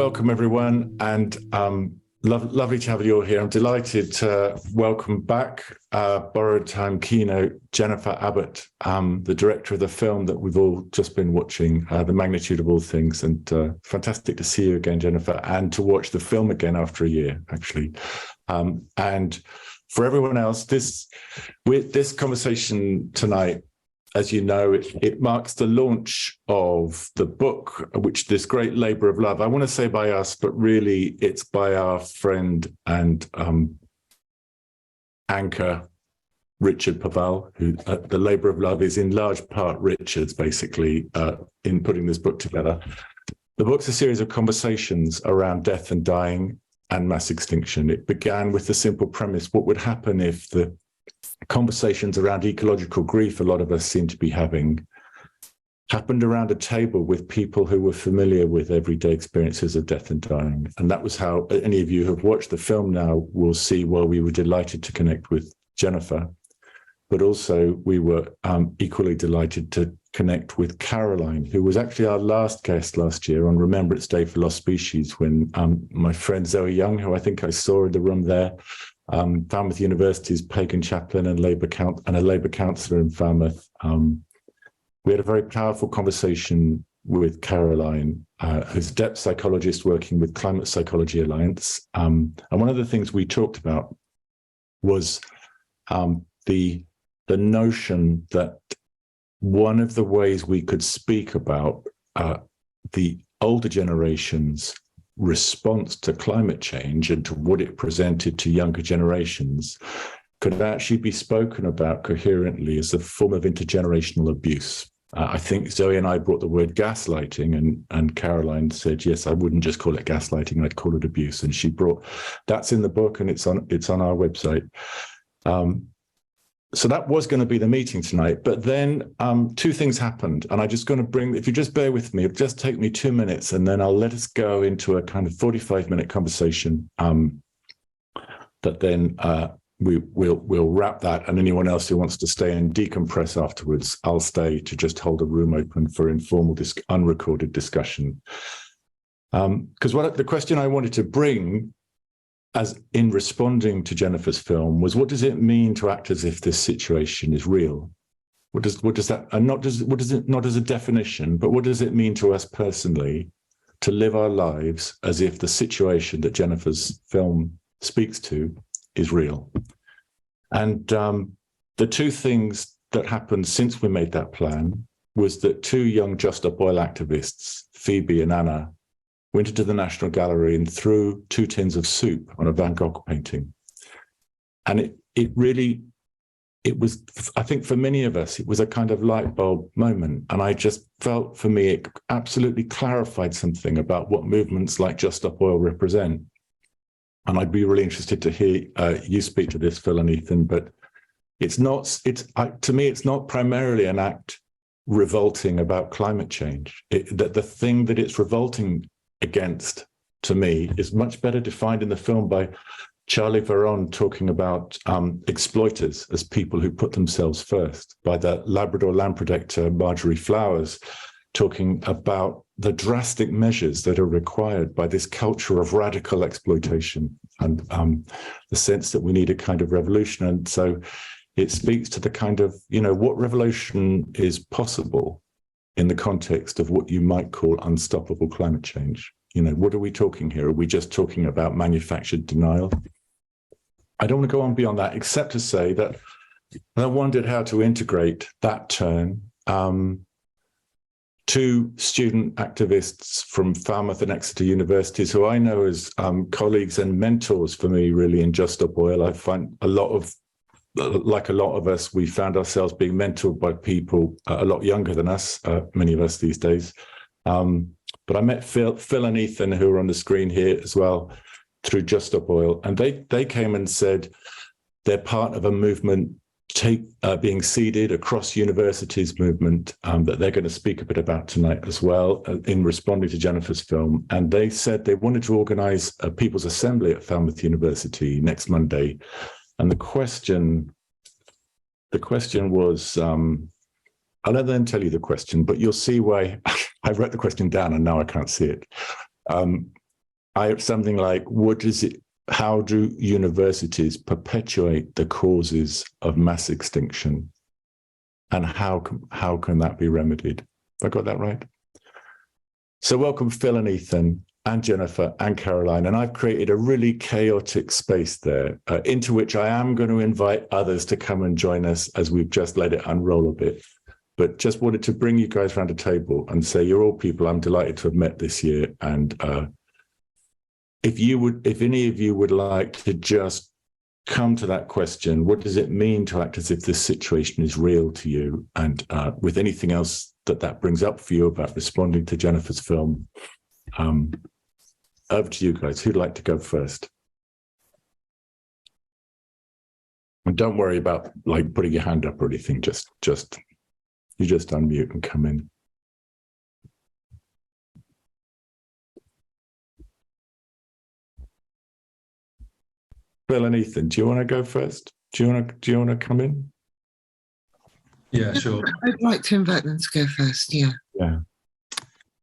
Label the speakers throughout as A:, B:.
A: welcome everyone, and lovely to have you all here. I'm delighted to welcome back Borrowed Time keynote Jennifer Abbott, the director of the film that we've all just been watching, The Magnitude of All Things, and fantastic to see you again, Jennifer, and to watch the film again after a year, actually. And for everyone else, this conversation tonight, as you know, it marks the launch of the book, which this great labor of love, I want to say by us, but really it's by our friend and anchor, Richard Paval, who the labor of love is in large part Richard's, basically, in putting this book together. The book's a series of conversations around death and dying and mass extinction. It began with the simple premise: what would happen if the conversations around ecological grief a lot of us seem to be having happened around a table with people who were familiar with everyday experiences of death and dying. And that was how any of you who have watched the film now will see why we were delighted to connect with Jennifer, but also we were equally delighted to connect with Caroline, who was actually our last guest last year on Remembrance Day for Lost Species, when my friend Zoe Young, who I think I saw in the room there, Falmouth University's pagan chaplain and a Labour councillor in Falmouth. We had a very powerful conversation with Caroline, who's a depth psychologist working with Climate Psychology Alliance. And one of the things we talked about was the notion that one of the ways we could speak about the older generations' response to climate change and to what it presented to younger generations could actually be spoken about coherently as a form of intergenerational abuse. I think Zoe and I brought the word gaslighting, and Caroline said, yes, I wouldn't just call it gaslighting, I'd call it abuse. And she brought, that's in the book and it's on our website. So that was going to be the meeting tonight, but then two things happened, and I'm just going to bring, if you just bear with me, it'll just take me 2 minutes, and then I'll let us go into a kind of 45-minute conversation that then we'll wrap that, and anyone else who wants to stay and decompress afterwards, I'll stay to just hold a room open for informal, unrecorded discussion. Because the question I wanted to bring, as in responding to Jennifer's film, was what does it mean to act as if this situation is real? What does that, and not as a definition, but what does it mean to us personally to live our lives as if the situation that Jennifer's film speaks to is real? And the two things that happened since we made that plan was that two young Just Stop Oil activists, Phoebe and Anna, went into the National Gallery and threw 2 tins of soup on a Van Gogh painting. And it was, I think for many of us, it was a kind of light bulb moment. And I just felt, for me, it absolutely clarified something about what movements like Just Stop Oil represent. And I'd be really interested to hear you speak to this, Phil and Ethan, but to me, it's not primarily an act revolting about climate change. The thing that it's revolting against, to me, is much better defined in the film by Charlie Veron talking about exploiters as people who put themselves first, by the Labrador land protector Marjorie Flowers talking about the drastic measures that are required by this culture of radical exploitation, and the sense that we need a kind of revolution. And so it speaks to the kind of, what revolution is possible in the context of what you might call unstoppable climate change. What are we talking here? Are we just talking about manufactured denial? I don't want to go on beyond that, except to say that I wondered how to integrate that turn. Two student activists from Falmouth and Exeter universities, who I know as colleagues and mentors for me, really, in Just Stop Oil. I find like a lot of us, we found ourselves being mentored by people a lot younger than us, many of us these days. But I met Phil and Ethan, who are on the screen here as well, through Just Stop Oil. And they came and said they're part of a movement being seeded across universities movement that they're going to speak a bit about tonight as well, in responding to Jennifer's film. And they said they wanted to organize a People's Assembly at Falmouth University next Monday. And the question was, I'll let them tell you the question, but you'll see why I wrote the question down and now I can't see it. something like, how do universities perpetuate the causes of mass extinction? And how can that be remedied? Have I got that right? So welcome Phil and Ethan and Jennifer and Caroline. And I've created a really chaotic space there into which I am going to invite others to come and join us as we've just let it unroll a bit. But just wanted to bring you guys around a table and say, you're all people I'm delighted to have met this year. And if any of you would like to just come to that question, what does it mean to act as if this situation is real to you? And with anything else that brings up for you about responding to Jennifer's film, over to you guys. Who'd like to go first? And don't worry about like putting your hand up or anything. You just unmute and come in. Bill and Ethan, do you want to go first? Do you want to come in?
B: Yeah, sure.
C: I'd like to invite them to go first. Yeah.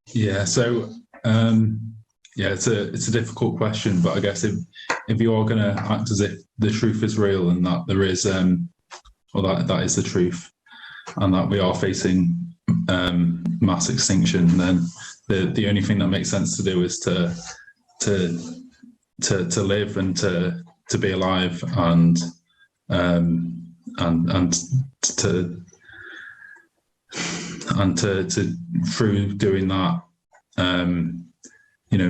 B: Yeah. So, it's a difficult question, but I guess if you are going to act as if the truth is real and that there is, that is the truth, and that we are facing mass extinction, then the only thing that makes sense to do is to live and to be alive and to through doing that,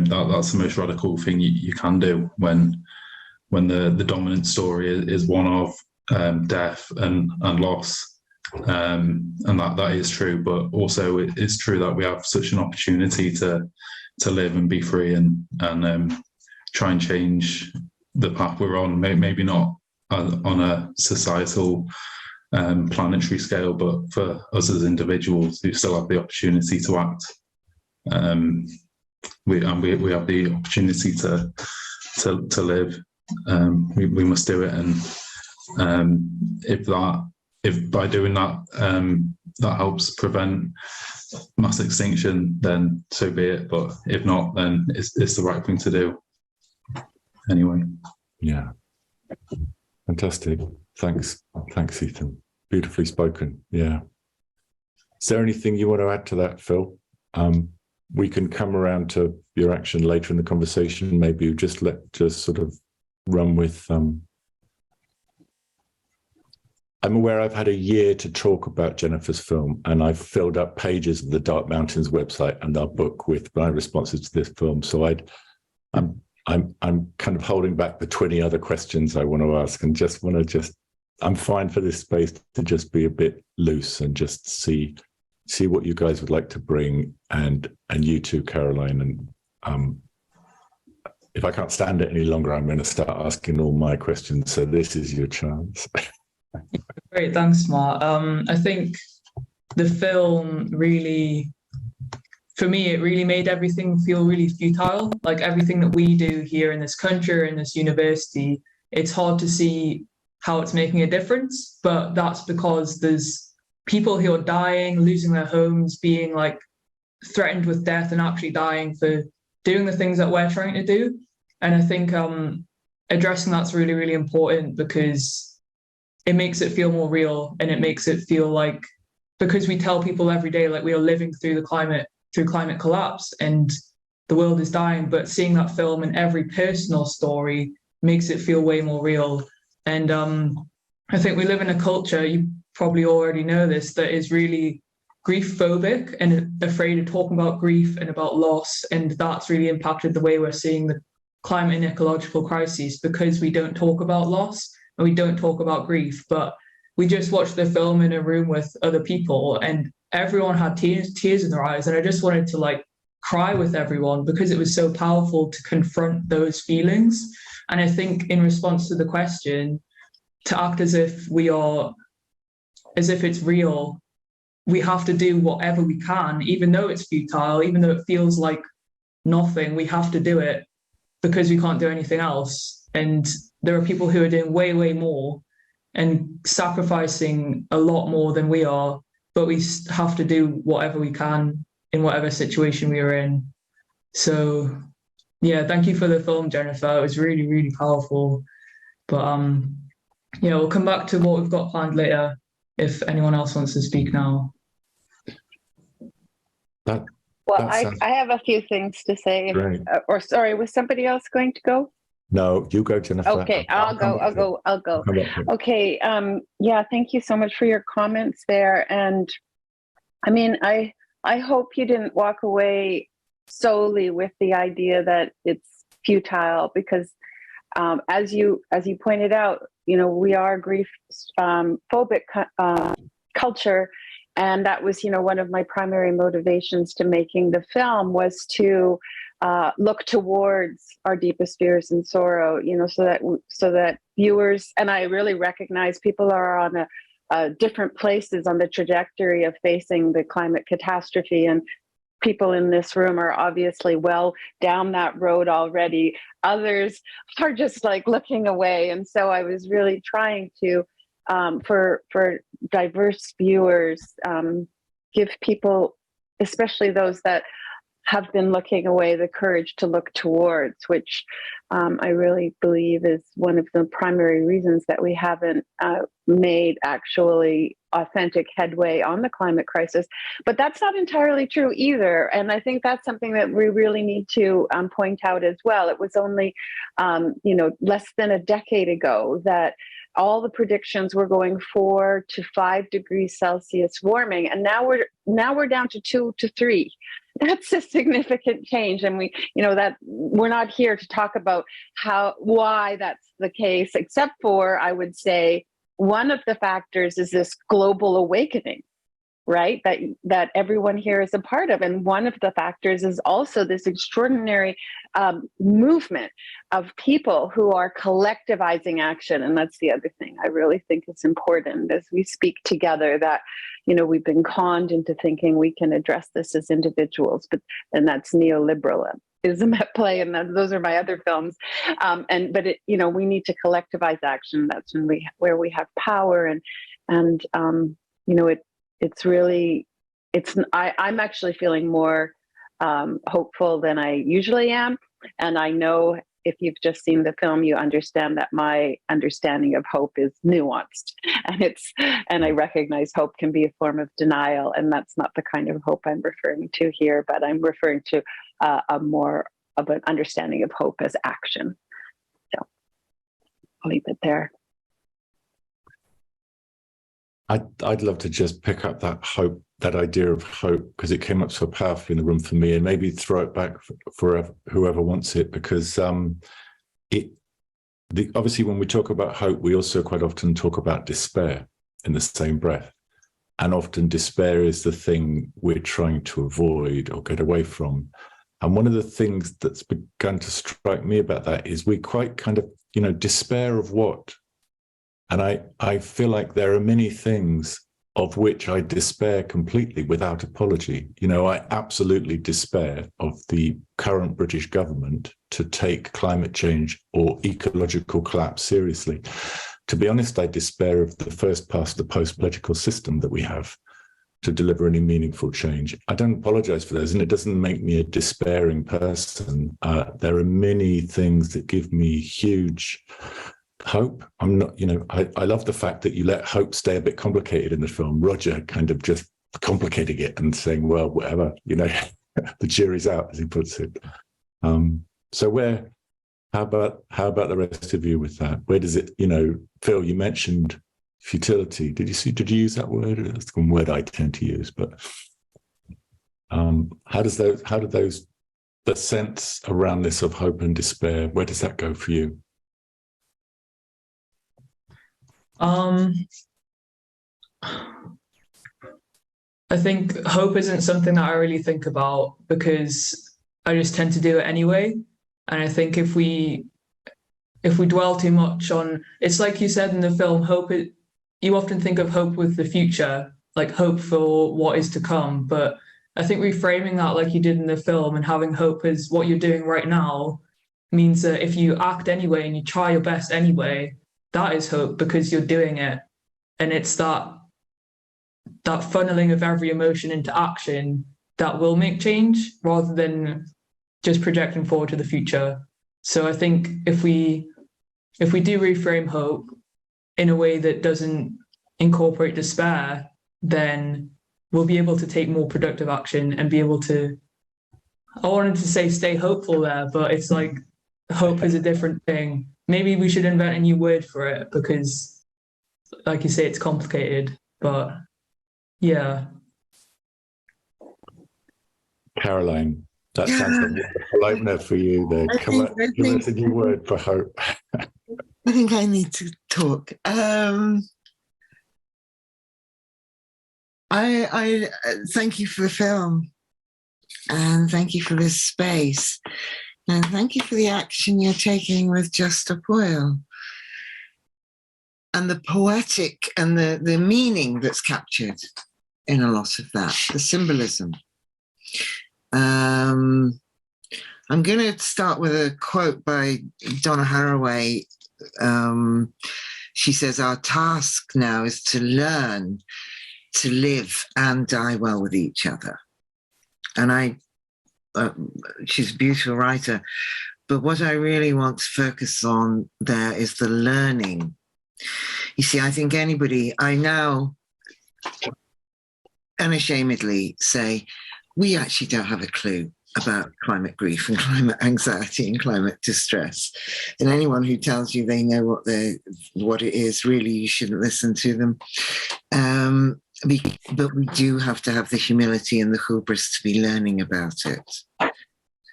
B: that's the most radical thing you can do when the dominant story is one of death and loss, and that is true. But also it is true that we have such an opportunity to live and be free and try and change the path we're on. Maybe not on a societal planetary scale, but for us as individuals who still have the opportunity to act, we have the opportunity to live. We must do it, and if by doing that that helps prevent mass extinction, then so be it. But if not, then it's the right thing to do. Anyway.
A: Yeah. Fantastic. Thanks, Ethan. Beautifully spoken. Yeah. Is there anything you want to add to that, Phil? We can come around to your action later in the conversation. Maybe you just sort of run with. I'm aware I've had a year to talk about Jennifer's film, and I've filled up pages of the Dark Mountains website and our book with my responses to this film. So I'm kind of holding back the 20 other questions I want to ask, and I'm fine for this space to just be a bit loose and just see what you guys would like to bring, and you too, Caroline. And if I can't stand it any longer, I'm going to start asking all my questions. So this is your chance.
D: Great, thanks, Mark. I think the film really, for me, it really made everything feel really futile. Like everything that we do here in this country, in this university, it's hard to see how it's making a difference. But that's because there's people who are dying, losing their homes, being like threatened with death and actually dying for doing the things that we're trying to do. And I think addressing that's really, really important, because it makes it feel more real, and it makes it feel like, because we tell people every day, like we are living through climate collapse and the world is dying, but seeing that film and every personal story makes it feel way more real. And I think we live in a culture, you probably already know this, that is really grief phobic and afraid of talking about grief and about loss. And that's really impacted the way we're seeing the climate and ecological crises, because we don't talk about loss and we don't talk about grief. But we just watched the film in a room with other people, and everyone had tears in their eyes. And I just wanted to like cry with everyone, because it was so powerful to confront those feelings. And I think in response to the question, to act as if it's real, we have to do whatever we can, even though it's futile, even though it feels like nothing, we have to do it because we can't do anything else. And there are people who are doing way, way more and sacrificing a lot more than we are, but we have to do whatever we can in whatever situation we are in. So Yeah, thank you for the film, Jennifer. It was really, really powerful. But yeah, we'll come back to what we've got planned later if anyone else wants to speak now.
A: That
E: Well,
A: that sounds
E: I have a few things to say.
A: great.
E: Or sorry, was somebody else going to go?
A: No, you go, Jennifer.
E: Okay, I'll go. Okay. Yeah, thank you so much for your comments there. And I mean, I hope you didn't walk away solely with the idea that it's futile, because as you pointed out, we are grief phobic culture. And that was, one of my primary motivations to making the film, was to look towards our deepest fears and sorrow, so that viewers, and I really recognize people are on different places on the trajectory of facing the climate catastrophe, and people in this room are obviously well down that road already. Others are just like looking away. And so I was really trying to, for diverse viewers, give people, especially those that have been looking away, the courage to look towards, which I really believe is one of the primary reasons that we haven't made actually authentic headway on the climate crisis. But that's not entirely true either. And I think that's something that we really need to point out as well. It was only, less than a decade ago that all the predictions were going 4 to 5 degrees Celsius warming, and now we're down to 2 to 3. That's a significant change, and that we're not here to talk about why that's the case, except for, I would say, one of the factors is this global awakening, right? That everyone here is a part of. And one of the factors is also this extraordinary movement of people who are collectivizing action. And that's the other thing I really think is important as we speak together, that, we've been conned into thinking we can address this as individuals, and that's neoliberalism at play, and those are my other films. We need to collectivize action. That's where we have power, and I'm actually feeling more hopeful than I usually am. And I know if you've just seen the film, you understand that my understanding of hope is nuanced, and I recognize hope can be a form of denial, and that's not the kind of hope I'm referring to here, but I'm referring to a more of an understanding of hope as action. So I'll leave it there.
A: I'd love to just pick up that hope, that idea of hope, because it came up so powerfully in the room for me, and maybe throw it back for whoever wants it, because obviously when we talk about hope, we also quite often talk about despair in the same breath. And often despair is the thing we're trying to avoid or get away from. And one of the things that's begun to strike me about that is we quite kind of, despair of what? And I feel like there are many things of which I despair completely without apology. I absolutely despair of the current British government to take climate change or ecological collapse seriously. To be honest, I despair of the first past the post political system that we have to deliver any meaningful change. I don't apologize for those, and it doesn't make me a despairing person. There are many things that give me huge hope. I'm not, I love the fact that you let hope stay a bit complicated in the film. Roger kind of just complicating it and saying, well, whatever, the jury's out, as he puts it. How about the rest of you with that? Where does it, Phil, you mentioned futility. Did you use that word? It's a word I tend to use, but how do the sense around this of hope and despair, where does that go for you?
D: I think hope isn't something that I really think about, because I just tend to do it anyway. And I think if we dwell too much on, it's like you said in the film, you often think of hope with the future, like hope for what is to come. But I think reframing that like you did in the film and having hope as what you're doing right now means that if you act anyway and you try your best anyway, that is hope, because you're doing it. And it's that funneling of every emotion into action that will make change, rather than just projecting forward to the future. So I think if we do reframe hope in a way that doesn't incorporate despair, then we'll be able to take more productive action and be able to, I wanted to say stay hopeful there, but it's like hope is a different thing. Maybe we should invent a new word for it because, like you say, it's complicated, but yeah.
A: Caroline, that sounds like a wonderful opener for you there. Give us a new word for hope.
C: I think I need to talk. I thank you for the film, and thank you for this space, and thank you for the action you're taking with Just Stop Oil, and the poetic and the meaning that's captured in a lot of that, the symbolism. I'm going to start with a quote by Donna Haraway. She says, "Our task now is to learn to live and die well with each other." And she's a beautiful writer, but what I really want to focus on there is the learning. You see, I think I now unashamedly say, we actually don't have a clue about climate grief and climate anxiety and climate distress. And anyone who tells you they know what it is, really, you shouldn't listen to them. But we do have to have the humility and the hubris to be learning about it,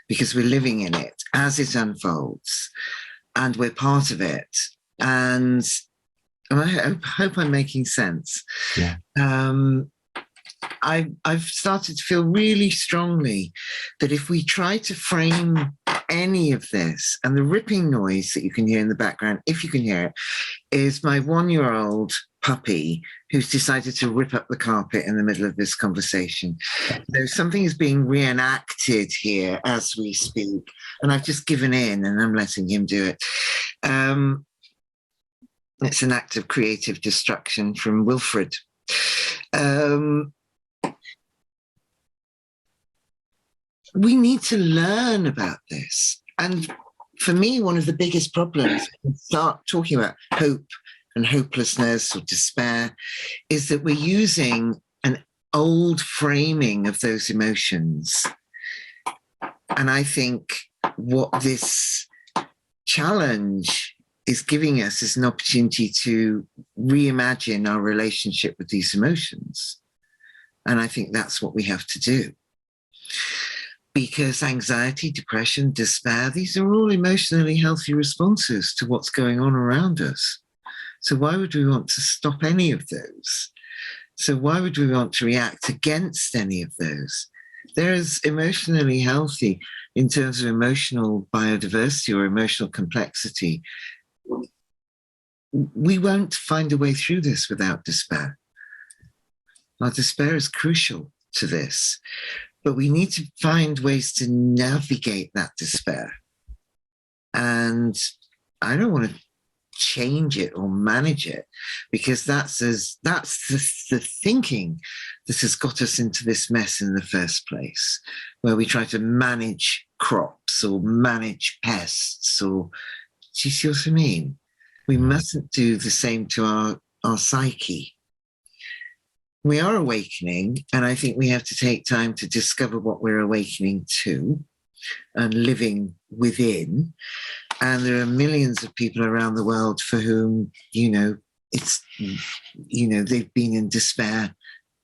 C: because we're living in it as it unfolds, and we're part of it. And I hope I'm making sense.
A: Yeah.
C: I've started to feel really strongly that if we try to frame any of this, and the ripping noise that you can hear in the background, if you can hear it, is my 1-year-old puppy who's decided to rip up the carpet in the middle of this conversation. So something is being reenacted here as we speak, and I've just given in and I'm letting him do it. It's an act of creative destruction from Wilfred. We need to learn about this. And for me, one of the biggest problems when we start talking about hope and hopelessness or despair is that we're using an old framing of those emotions. And I think what this challenge is giving us is an opportunity to reimagine our relationship with these emotions. And I think that's what we have to do. Because anxiety, depression, despair, these are all emotionally healthy responses to what's going on around us. So why would we want to stop any of those? So why would we want to react against any of those? They're as emotionally healthy in terms of emotional biodiversity or emotional complexity. We won't find a way through this without despair. Our despair is crucial to this. But we need to find ways to navigate that despair. And I don't want to change it or manage it, because that's the thinking that has got us into this mess in the first place, where we try to manage crops or manage pests, or do you see what I mean? We mustn't do the same to our psyche. We are awakening, and I think we have to take time to discover what we're awakening to and living within. And there are millions of people around the world for whom, they've been in despair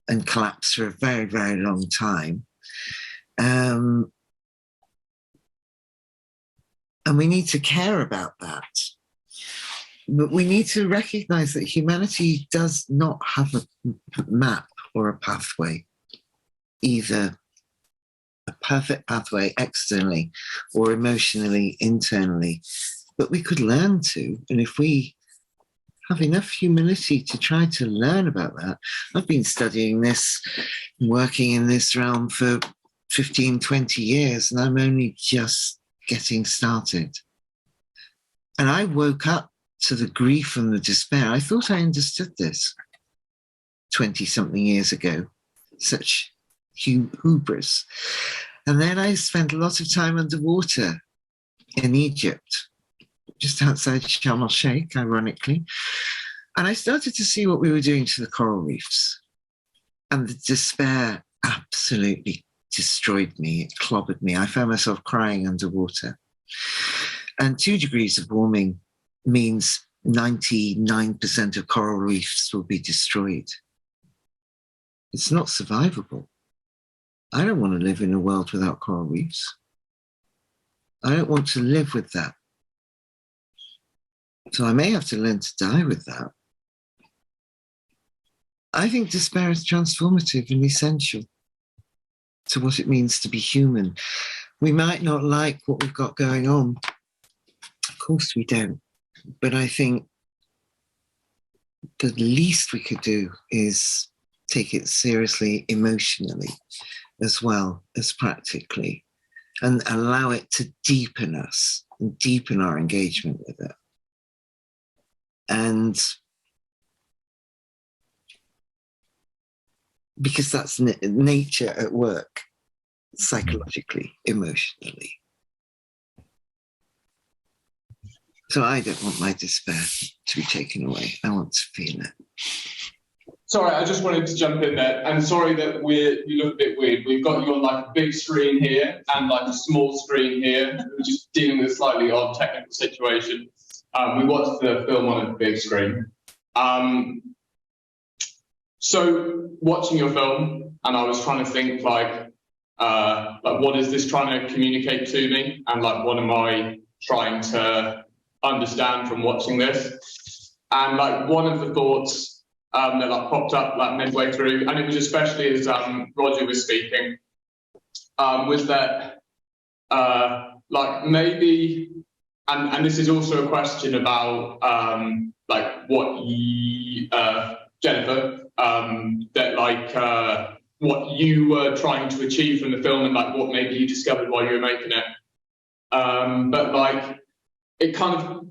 C: and collapse for a very, very long time. And we need to care about that. But we need to recognize that humanity does not have a map or a pathway, either a perfect pathway externally or emotionally internally. But we could learn to, and if we have enough humility to try to learn about that. I've been studying this, working in this realm for 15, 20 years, and I'm only just getting started. And I woke up to the grief and the despair. I thought I understood this 20-something years ago, such hubris. And then I spent a lot of time underwater in Egypt, just outside Sharm el-Sheikh, ironically. And I started to see what we were doing to the coral reefs. And the despair absolutely destroyed me. It clobbered me. I found myself crying underwater. And 2 degrees of warming means 99% of coral reefs will be destroyed. It's not survivable. I don't want to live in a world without coral reefs. I don't want to live with that. So I may have to learn to die with that. I think despair is transformative and essential to what it means to be human. We might not like what we've got going on. Of course we don't. But I think the least we could do is take it seriously emotionally as well as practically, and allow it to deepen us and deepen our engagement with it. And because that's nature at work, psychologically, emotionally. So I don't want my despair to be taken away. I want to feel it.
F: Sorry, I just wanted to jump in there. And sorry that you look a bit weird. We've got you on like a big screen here and like a small screen here. We're just dealing with a slightly odd technical situation. We watched the film on a big screen. So watching your film, and I was trying to think like what is this trying to communicate to me? And like, what am I trying to understand from watching this? And like one of the thoughts that like popped up like midway through, and it was especially as Roger was speaking, was that like maybe, and this is also a question about like what Jennifer, that like what you were trying to achieve from the film, and like what maybe you discovered while you were making it. But like it kind of,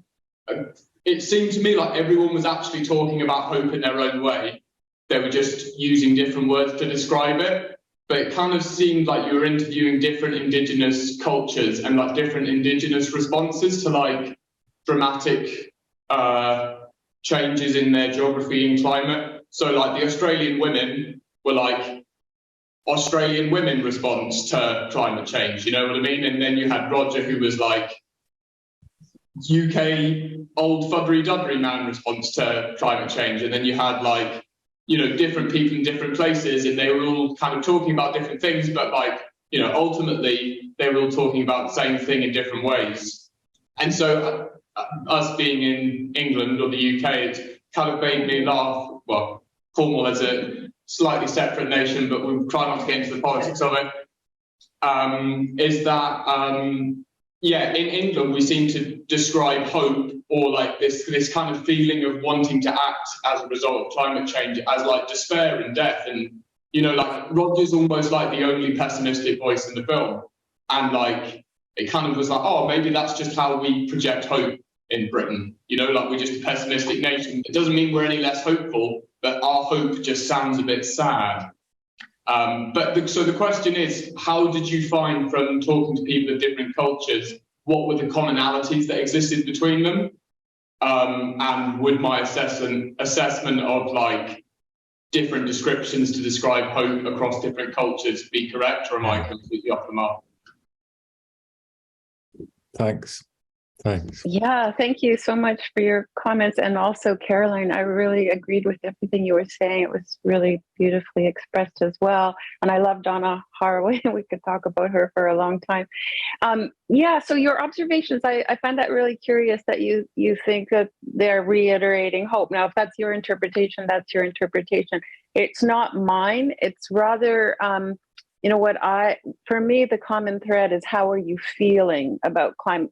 F: it seemed to me like everyone was actually talking about hope in their own way. They were just using different words to describe it. But it kind of seemed like you were interviewing different Indigenous cultures and like different Indigenous responses to like dramatic changes in their geography and climate. So like the Australian women were like Australian women response to climate change, you know what I mean? And then you had Roger, who was like UK old fuddery-duddery man response to climate change. And then you had like, you know, different people in different places, and they were all kind of talking about different things, but like, you know, ultimately they were all talking about the same thing in different ways. And so us being in England or the UK, it kind of made me laugh. Well, Cornwall as a slightly separate nation, but we'll try not to get into the politics of it. Is that yeah, in England, we seem to describe hope, or like this kind of feeling of wanting to act as a result of climate change, as like despair and death. And, you know, like Roger's almost like the only pessimistic voice in the film. And like, it kind of was like, oh, maybe that's just how we project hope in Britain. You know, like we're just a pessimistic nation. It doesn't mean we're any less hopeful, but our hope just sounds a bit sad. So the question is, how did you find from talking to people of different cultures, what were the commonalities that existed between them? And would my assessment of like different descriptions to describe hope across different cultures be correct, or am I completely off the mark?
A: Thanks.
E: Yeah, thank you so much for your comments. And also, Caroline, I really agreed with everything you were saying. It was really beautifully expressed as well. And I love Donna Haraway. We could talk about her for a long time. Yeah, so your observations, I find that really curious that you think that they're reiterating hope. Now, if that's your interpretation, that's your interpretation. It's not mine. It's rather, you know, for me, the common thread is how are you feeling about climate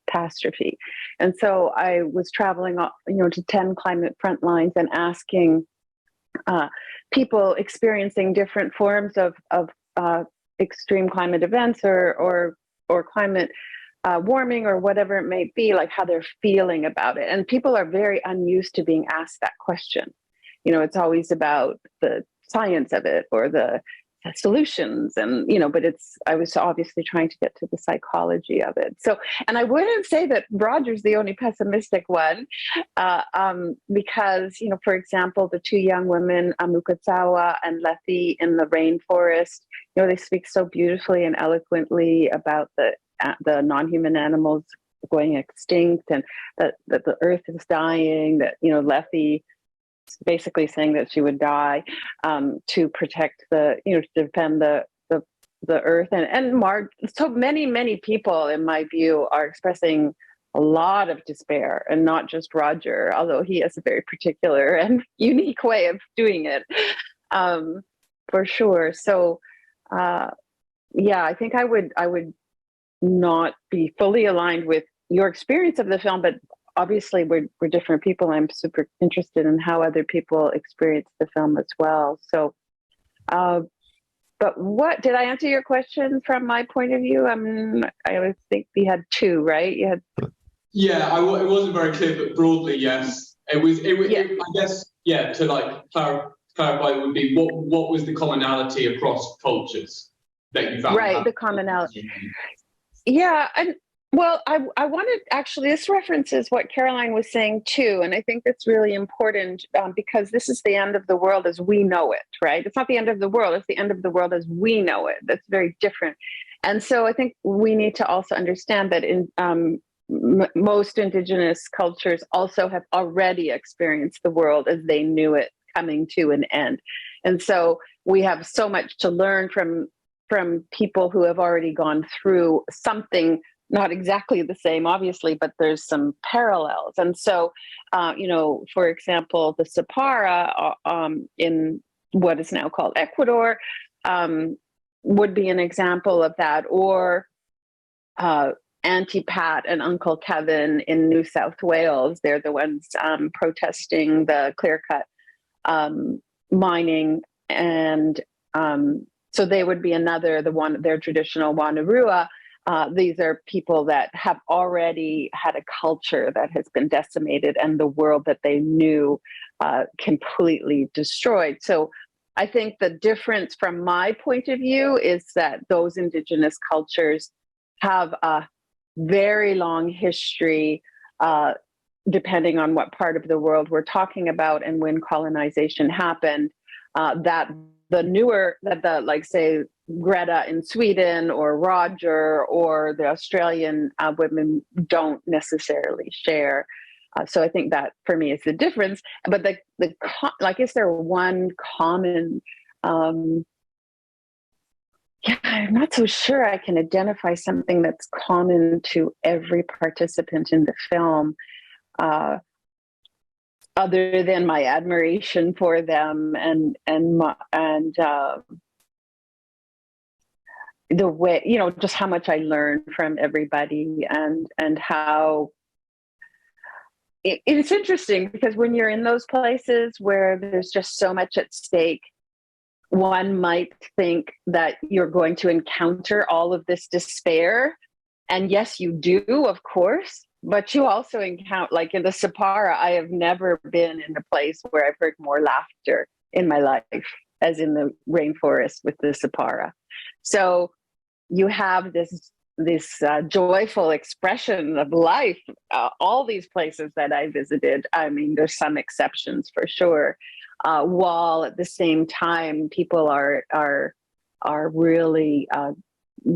E: catastrophe. And so I was traveling, you know, to 10 climate front lines and asking people experiencing different forms of extreme climate events or climate warming or whatever it may be, like how they're feeling about it. And people are very unused to being asked that question. You know, it's always about the science of it or the solutions, and but I was obviously trying to get to the psychology of it. So, and I wouldn't say that Roger's the only pessimistic one, because for example, the two young women, Mukutsawa and Lethe, in the rainforest, they speak so beautifully and eloquently about the non-human animals going extinct, and that the earth is dying, that Lethe basically saying that she would die to protect to defend the earth, and so many people, in my view, are expressing a lot of despair, and not just Roger, although he has a very particular and unique way of doing it, for sure. So I think I would not be fully aligned with your experience of the film, but obviously we're different people. I'm super interested in how other people experience the film as well. So, but what did I answer your question from my point of view? I think we had two, right? You had.
F: Yeah, it wasn't very clear, but broadly, yes. It was.
E: Yeah.
F: I guess, yeah. To clarify, would be what was the commonality across cultures that you found?
E: Right, the commonality. Yeah, and. Well, I wanted, actually, this references what Caroline was saying too, and I think that's really important, because this is the end of the world as we know it, right? It's not the end of the world, it's the end of the world as we know it. That's very different. And so I think we need to also understand that in most Indigenous cultures also have already experienced the world as they knew it coming to an end. And so we have so much to learn from people who have already gone through something. Not exactly the same, obviously, but there's some parallels. And so, for example, the Sapara in what is now called Ecuador would be an example of that, or Auntie Pat and Uncle Kevin in New South Wales. They're the ones protesting the clear-cut mining, and so they would be their traditional Wanarua. These are people that have already had a culture that has been decimated, and the world that they knew completely destroyed. So I think the difference from my point of view is that those Indigenous cultures have a very long history, depending on what part of the world we're talking about and when colonization happened, that like say Greta in Sweden or Roger or the Australian women don't necessarily share. So I think that for me is the difference. But is there one common? I'm not so sure I can identify something that's common to every participant in the film, other than my admiration for them and the way, just how much I learned from everybody, and how it's interesting, because when you're in those places where there's just so much at stake, one might think that you're going to encounter all of this despair. And yes, you do, of course, but you also encounter, like in the Sapara, I have never been in a place where I've heard more laughter in my life as in the rainforest with the Sapara. So you have this joyful expression of life. All these places that I visited, I mean, there's some exceptions for sure. While at the same time, people are really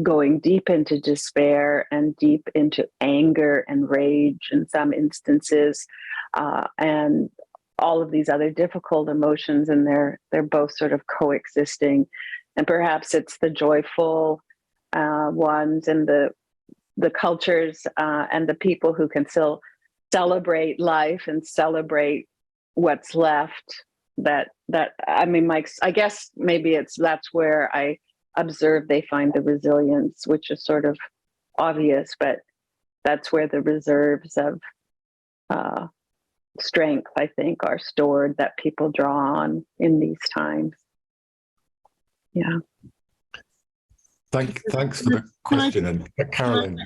E: going deep into despair and deep into anger and rage in some instances, and all of these other difficult emotions, and they're both sort of coexisting. And perhaps it's the joyful ones and the cultures and the people who can still celebrate life and celebrate what's left. That I mean, Mike's, I guess maybe that's where I observe they find the resilience, which is sort of obvious, but that's where the reserves of strength, I think, are stored, that people draw on in these times. Yeah.
A: Thanks for the question. And Carolyn,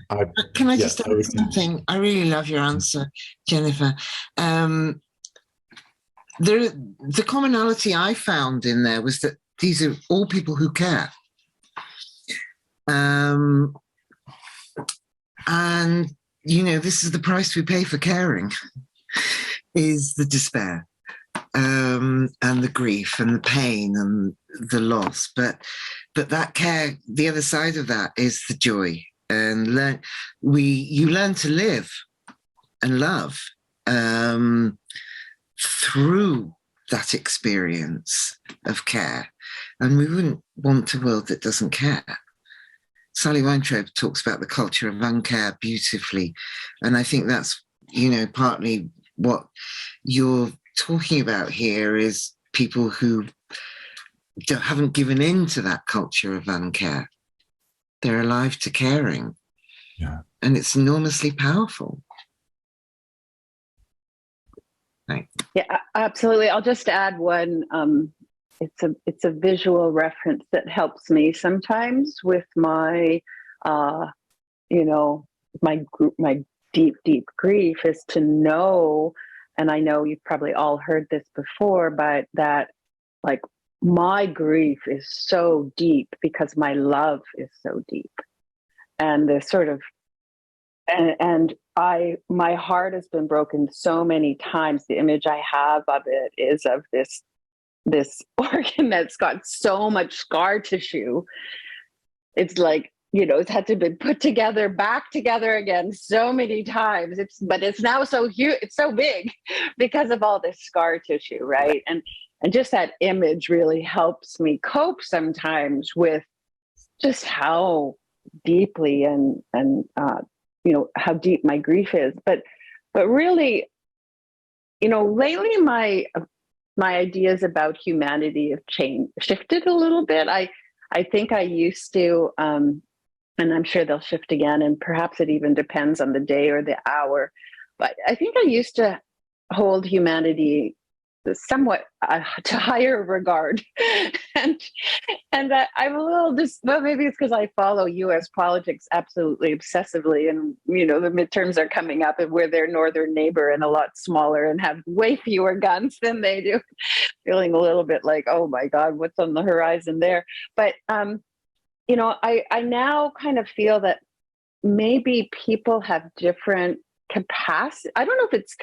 C: can I just add something? I really love your answer, Jennifer. The commonality I found in there was that these are all people who care. And, this is the price we pay for caring, is the despair, and the grief and the pain and the loss. But that care, the other side of that is the joy. And you learn to live and love through that experience of care. And we wouldn't want a world that doesn't care. Sally Weintraub talks about the culture of uncare beautifully. And I think that's, partly what you're talking about here, is people who haven't given in to that culture of uncare. They're alive to caring.
A: Yeah.
C: And it's enormously powerful. Right.
E: Yeah, absolutely. I'll just add one. It's a visual reference that helps me sometimes with my, my deep grief, is to know, and I know you've probably all heard this before, but that like my grief is so deep because my love is so deep, and the sort of, my heart has been broken so many times. The image I have of it is of this organ that's got so much scar tissue. It's like, it's had to be put together, back together again so many times. But it's now so huge, it's so big because of all this scar tissue, right? And just that image really helps me cope sometimes with just how deeply and how deep my grief is. But really, lately my ideas about humanity have shifted a little bit. I think I used to, and I'm sure they'll shift again, and perhaps it even depends on the day or the hour, but I think I used to hold humanity somewhat to higher regard. and I'm a little maybe it's because I follow US politics absolutely obsessively, and the midterms are coming up, and we're their northern neighbor and a lot smaller and have way fewer guns than they do. Feeling a little bit like, oh my God, what's on the horizon there? But I now kind of feel that maybe people have different capacity. I don't know if it's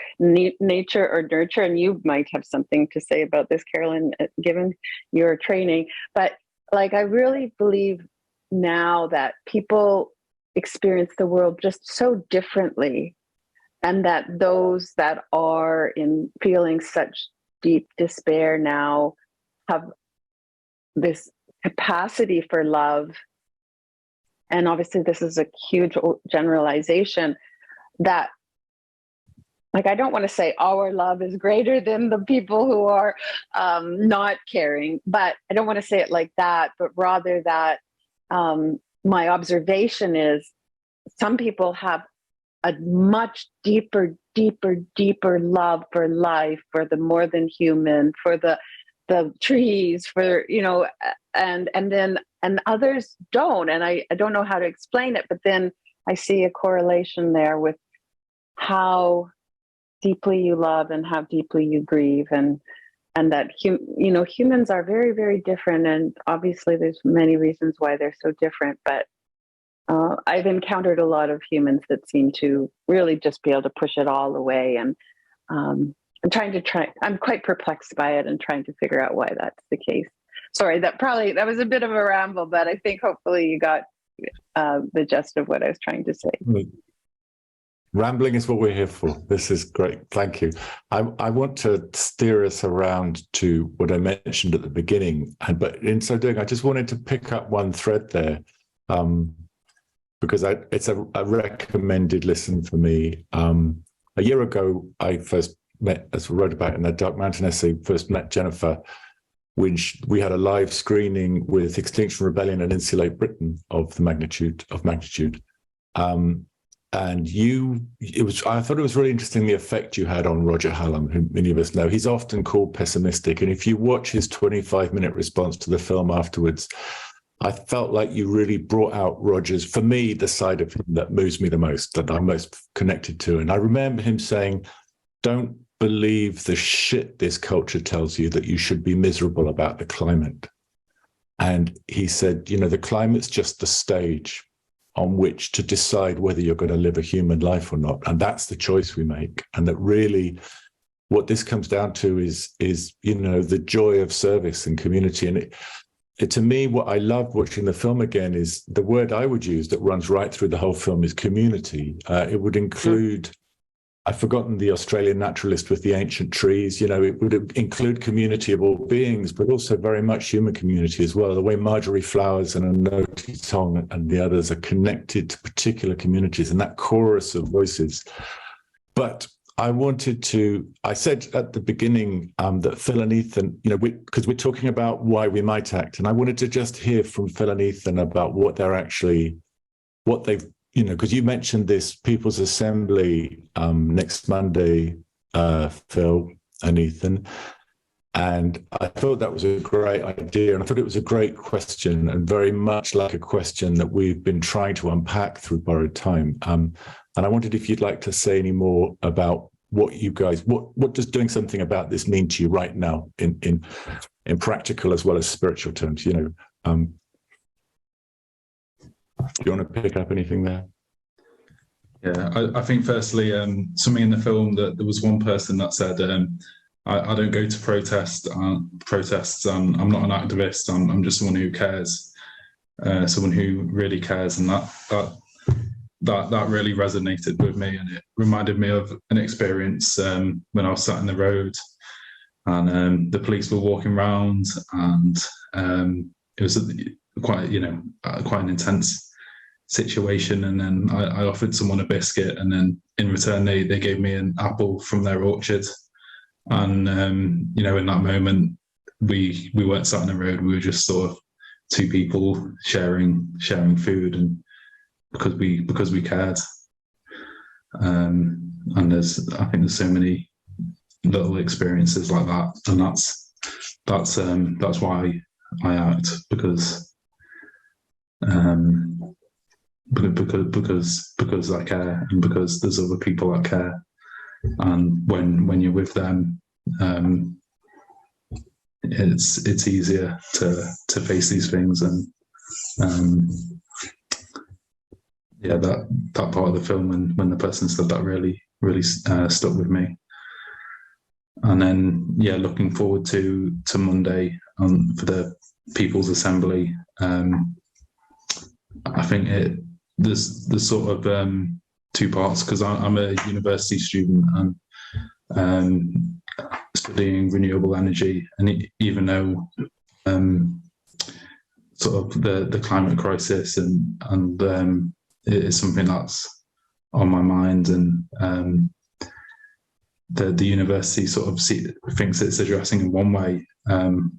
E: nature or nurture, and you might have something to say about this, Carolyn, given your training. But like, I really believe now that people experience the world just so differently, and that those that are in feeling such deep despair now have this capacity for love. And obviously this is a huge generalization, that like, I don't want to say our love is greater than the people who are not caring, but I don't want to say it like that, but rather that my observation is some people have a much deeper love for life, for the more than human, for the trees, for, and others don't. And I don't know how to explain it, but then I see a correlation there with how deeply you love and how deeply you grieve, and that humans are very, very different, and obviously there's many reasons why they're so different, but I've encountered a lot of humans that seem to really just be able to push it all away, and I'm quite perplexed by it and trying to figure out why that's the case. Sorry, that was a bit of a ramble, but I think hopefully you got the gist of what I was trying to say.
A: Rambling is what we're here for. This is great. Thank you. I want to steer us around to what I mentioned at the beginning. But in so doing, I just wanted to pick up one thread there, because it's a recommended listen for me. A year ago, I first met, as we wrote about in that Dark Mountain essay, first met Jennifer when we had a live screening with Extinction Rebellion and Insulate Britain of the magnitude of magnitude. And I thought it was really interesting the effect you had on Roger Hallam, who many of us know. He's often called pessimistic. And if you watch his 25-minute response to the film afterwards, I felt like you really brought out Roger's, for me, the side of him that moves me the most, that I'm most connected to. And I remember him saying, don't believe the shit this culture tells you that you should be miserable about the climate. And he said, the climate's just the stage on which to decide whether you're going to live a human life or not. And that's the choice we make. And that really what this comes down to is the joy of service and community. And to me, what I loved watching the film again is the word I would use that runs right through the whole film is community. It would include, I've forgotten the Australian naturalist with the ancient trees, it would include community of all beings, but also very much human community as well. The way Marjorie Flowers and Anoti Tong and the others are connected to particular communities and that chorus of voices. But I said at the beginning that Phil and Ethan, because we're talking about why we might act, and I wanted to just hear from Phil and Ethan about what they've, because you mentioned this People's Assembly next Monday, Phil and Ethan, and I thought that was a great idea, and I thought it was a great question, and very much like a question that we've been trying to unpack through Borrowed Time. And I wondered if you'd like to say any more about what you guys, what does doing something about this mean to you right now in practical as well as spiritual terms? Do you want to pick up anything there?
B: Yeah, I think firstly, something in the film that there was one person that said, I don't go to protests, and I'm not an activist. I'm just someone who cares, someone who really cares, and that really resonated with me, and it reminded me of an experience when I was sat in the road, and the police were walking around, and it was quite an intense situation. And then I offered someone a biscuit, and then in return they gave me an apple from their orchard. And in that moment we weren't sat in the road, we were just sort of two people sharing food, and because we cared. And I think there's so many little experiences like that, and that's why I act, because I care, and because there's other people that care, and when you're with them, it's easier to face these things. And that part of the film, when the person said that, really stuck with me. And then looking forward to Monday for the People's Assembly. I think there's sort of two parts, because I'm a university student and studying renewable energy, and even though sort of the climate crisis and it is something that's on my mind, and the university sort of thinks it's addressing in one way.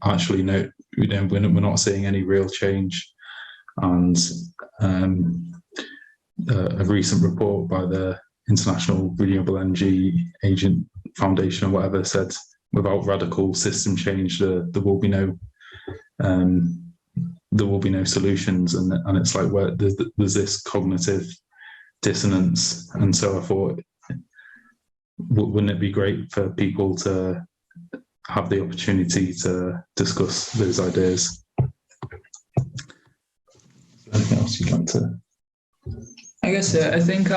B: Actually, no, we're not seeing any real change. And a recent report by the International Renewable Energy Agent Foundation or whatever said, without radical system change, there will be no solutions. And it's like, where there's this cognitive dissonance. And so I thought, wouldn't it be great for people to have the opportunity to discuss those ideas? Anything else you'd like to?
D: I guess I think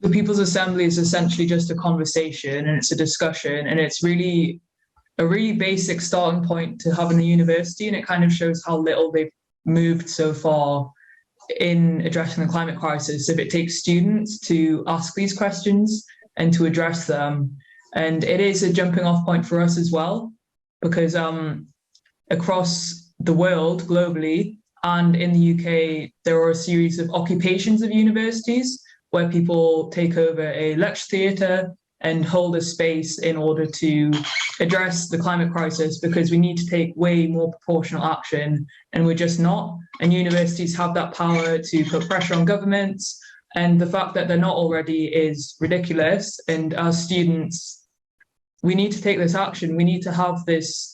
D: the People's Assembly is essentially just a conversation, and it's a discussion, and it's really a really basic starting point to having a university, and it kind of shows how little they've moved so far in addressing the climate crisis. If it takes students to ask these questions and to address them, and it is a jumping off point for us as well, because across the world, globally, and in the UK, there are a series of occupations of universities where people take over a lecture theatre and hold a space in order to address the climate crisis, because we need to take way more proportional action, and we're just not. And universities have that power to put pressure on governments, and the fact that they're not already is ridiculous. And as students, we need to take this action. We need to have this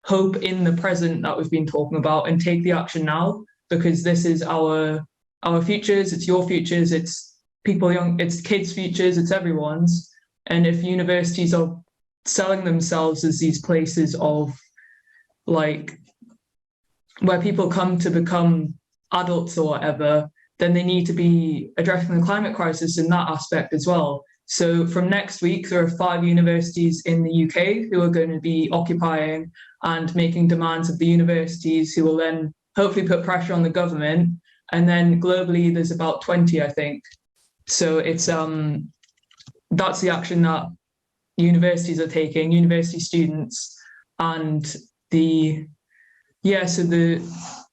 D: hope in the present that we've been talking about, and take the action now, because this is our futures, it's your futures, it's it's kids' futures, it's everyone's. And if universities are selling themselves as these places of like where people come to become adults or whatever, then they need to be addressing the climate crisis in that aspect as well. So from next week, there are 5 universities in the UK who are going to be occupying and making demands of the universities, who will then hopefully put pressure on the government. And then globally, there's about 20, I think. So it's that's the action that universities are taking, university students. And so the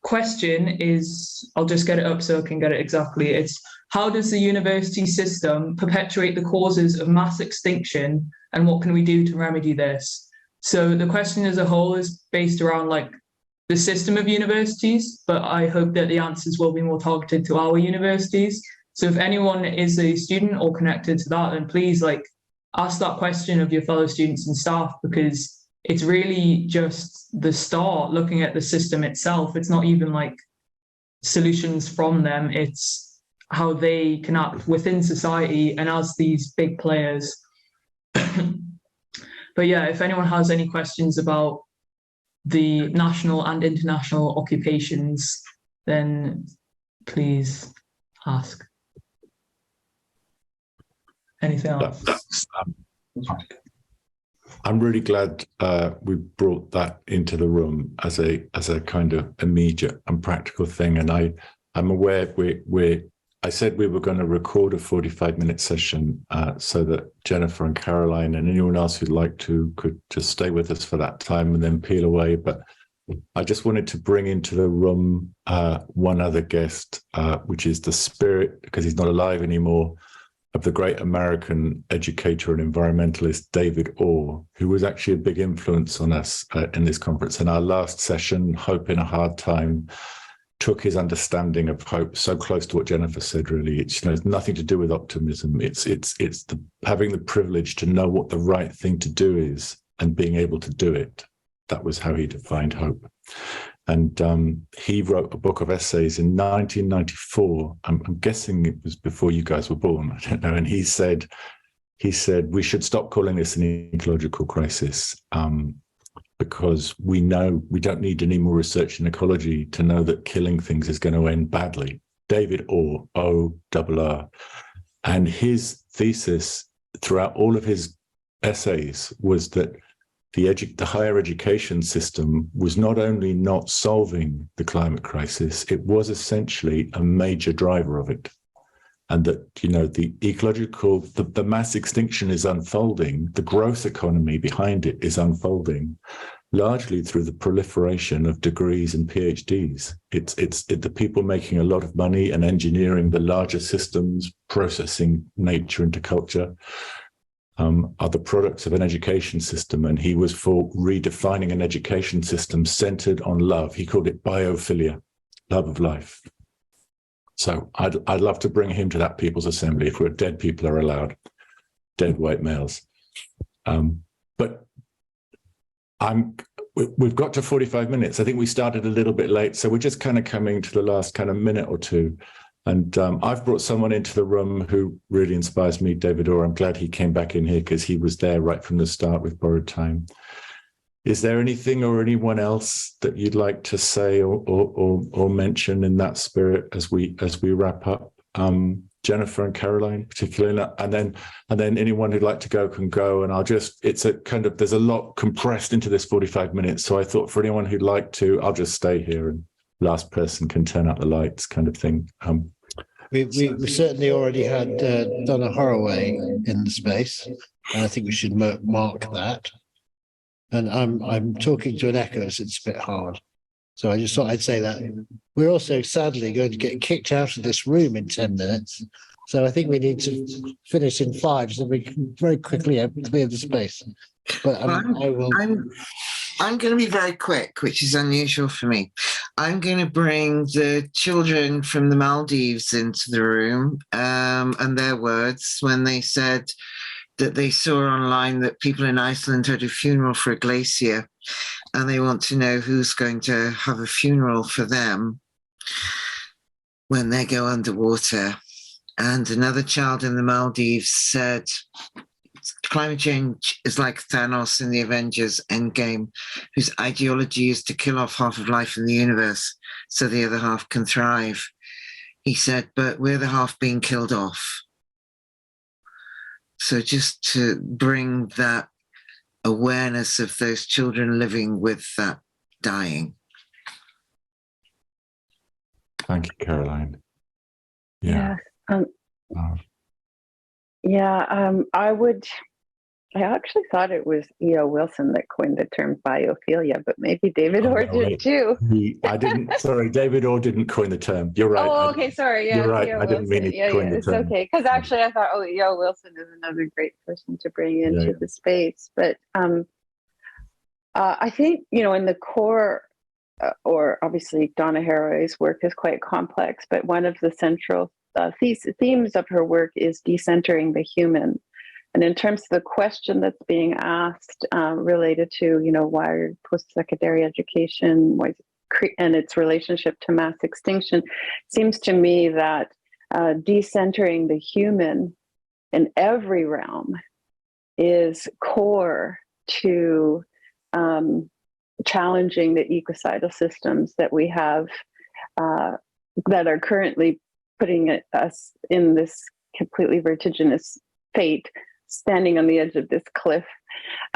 D: question is, I'll just get it up so I can get it exactly. It's, how does the university system perpetuate the causes of mass extinction, and what can we do to remedy this? So the question as a whole is based around like the system of universities, but I hope that the answers will be more targeted to our universities. So if anyone is a student or connected to that, then please like ask that question of your fellow students and staff, because it's really just the start, looking at the system itself. It's not even like solutions from them. It's how they can act within society and as these big players. But yeah, if anyone has any questions about the national and international occupations, then please ask. Anything else?
A: I'm really glad we brought that into the room as a kind of immediate and practical thing. And I'm aware I said we were going to record a 45-minute session so that Jennifer and Caroline and anyone else who'd like to could just stay with us for that time and then peel away. But I just wanted to bring into the room one other guest, which is the spirit, because he's not alive anymore, of the great American educator and environmentalist David Orr, who was actually a big influence on us in this conference. In our last session, Hope in a Hard Time, took his understanding of hope so close to what Jennifer said. Really, it's nothing to do with optimism. It's having the privilege to know what the right thing to do is and being able to do it. That was how he defined hope. And he wrote a book of essays in 1994. I'm guessing it was before you guys were born. I don't know. And he said we should stop calling this an ecological crisis. Because we know we don't need any more research in ecology to know that killing things is going to end badly. David Orr, O-R-R. And his thesis throughout all of his essays was that the higher education system was not only not solving the climate crisis, it was essentially a major driver of it. And that, the ecological, the mass extinction is unfolding, the growth economy behind it is unfolding, largely through the proliferation of degrees and PhDs. It's the people making a lot of money and engineering the larger systems, processing nature into culture, are the products of an education system. And he was for redefining an education system centered on love. He called it biophilia, love of life. So I'd love to bring him to that People's Assembly if dead people are allowed, dead white males. But we've got to 45 minutes. I think we started a little bit late, so we're just kind of coming to the last kind of minute or two. And I've brought someone into the room who really inspires me, David Orr. I'm glad he came back in here because he was there right from the start with Borrowed Time. Is there anything or anyone else that you'd like to say or mention in that spirit as we wrap up? Jennifer and Caroline, particularly, and then anyone who'd like to go can go. And there's a lot compressed into this 45 minutes. So I thought for anyone who'd like to, I'll just stay here and last person can turn out the lights, kind of thing.
G: We certainly already had Donna Horaway in the space, and I think we should mark that. And I'm talking to an echo, so it's a bit hard. So I just thought I'd say that. We're also sadly going to get kicked out of this room in 10 minutes. So I think we need to finish in 5 so we can very quickly clear the space. But I'm
C: going to be very quick, which is unusual for me. I'm going to bring the children from the Maldives into the room and their words when they said that they saw online that people in Iceland had a funeral for a glacier and they want to know who's going to have a funeral for them when they go underwater. And another child in the Maldives said, climate change is like Thanos in the Avengers Endgame, whose ideology is to kill off half of life in the universe so the other half can thrive. He said, but we're the half being killed off. So just to bring that awareness of those children living with that dying.
A: Thank you, Caroline. Yeah.
E: I actually thought it was E.O. Wilson that coined the term biophilia, but maybe David Orr did too.
A: I didn't. Sorry, David Orr didn't coin the term. You're right.
E: Oh, okay. Sorry. Yeah,
A: you're right.
E: E.O.
A: I didn't mean to coin the
E: it's
A: term.
E: okay. Because actually, I thought, E.O. Wilson is another great person to bring into the space. But I think, in the core, or obviously Donna Haraway's work is quite complex, but one of the central themes of her work is decentering the human. And in terms of the question that's being asked related to, why post-secondary education and its relationship to mass extinction, seems to me that decentering the human in every realm is core to challenging the ecocidal systems that we have that are currently putting us in this completely vertiginous fate, standing on the edge of this cliff.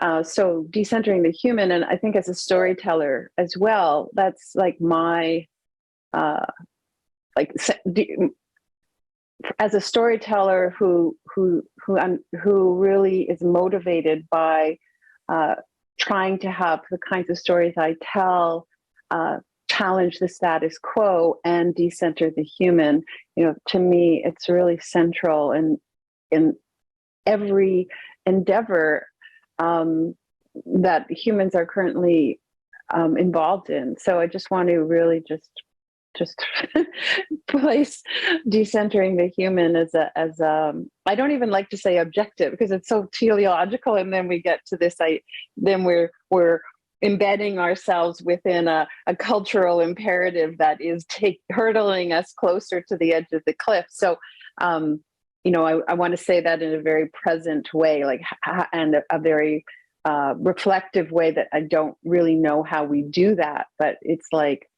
E: So decentering the human, and I think as a storyteller as well, that's like my as a storyteller who really is motivated by trying to have the kinds of stories I tell challenge the status quo and decenter the human. To me, it's really central in every endeavor that humans are currently involved in. So I just want to really just place decentering the human as I don't even like to say objective, because it's so teleological, and then we get to this, then we're embedding ourselves within a cultural imperative that is hurtling us closer to the edge of the cliff. So I want to say that in a very present way, and a very reflective way, that I don't really know how we do that, but it's like,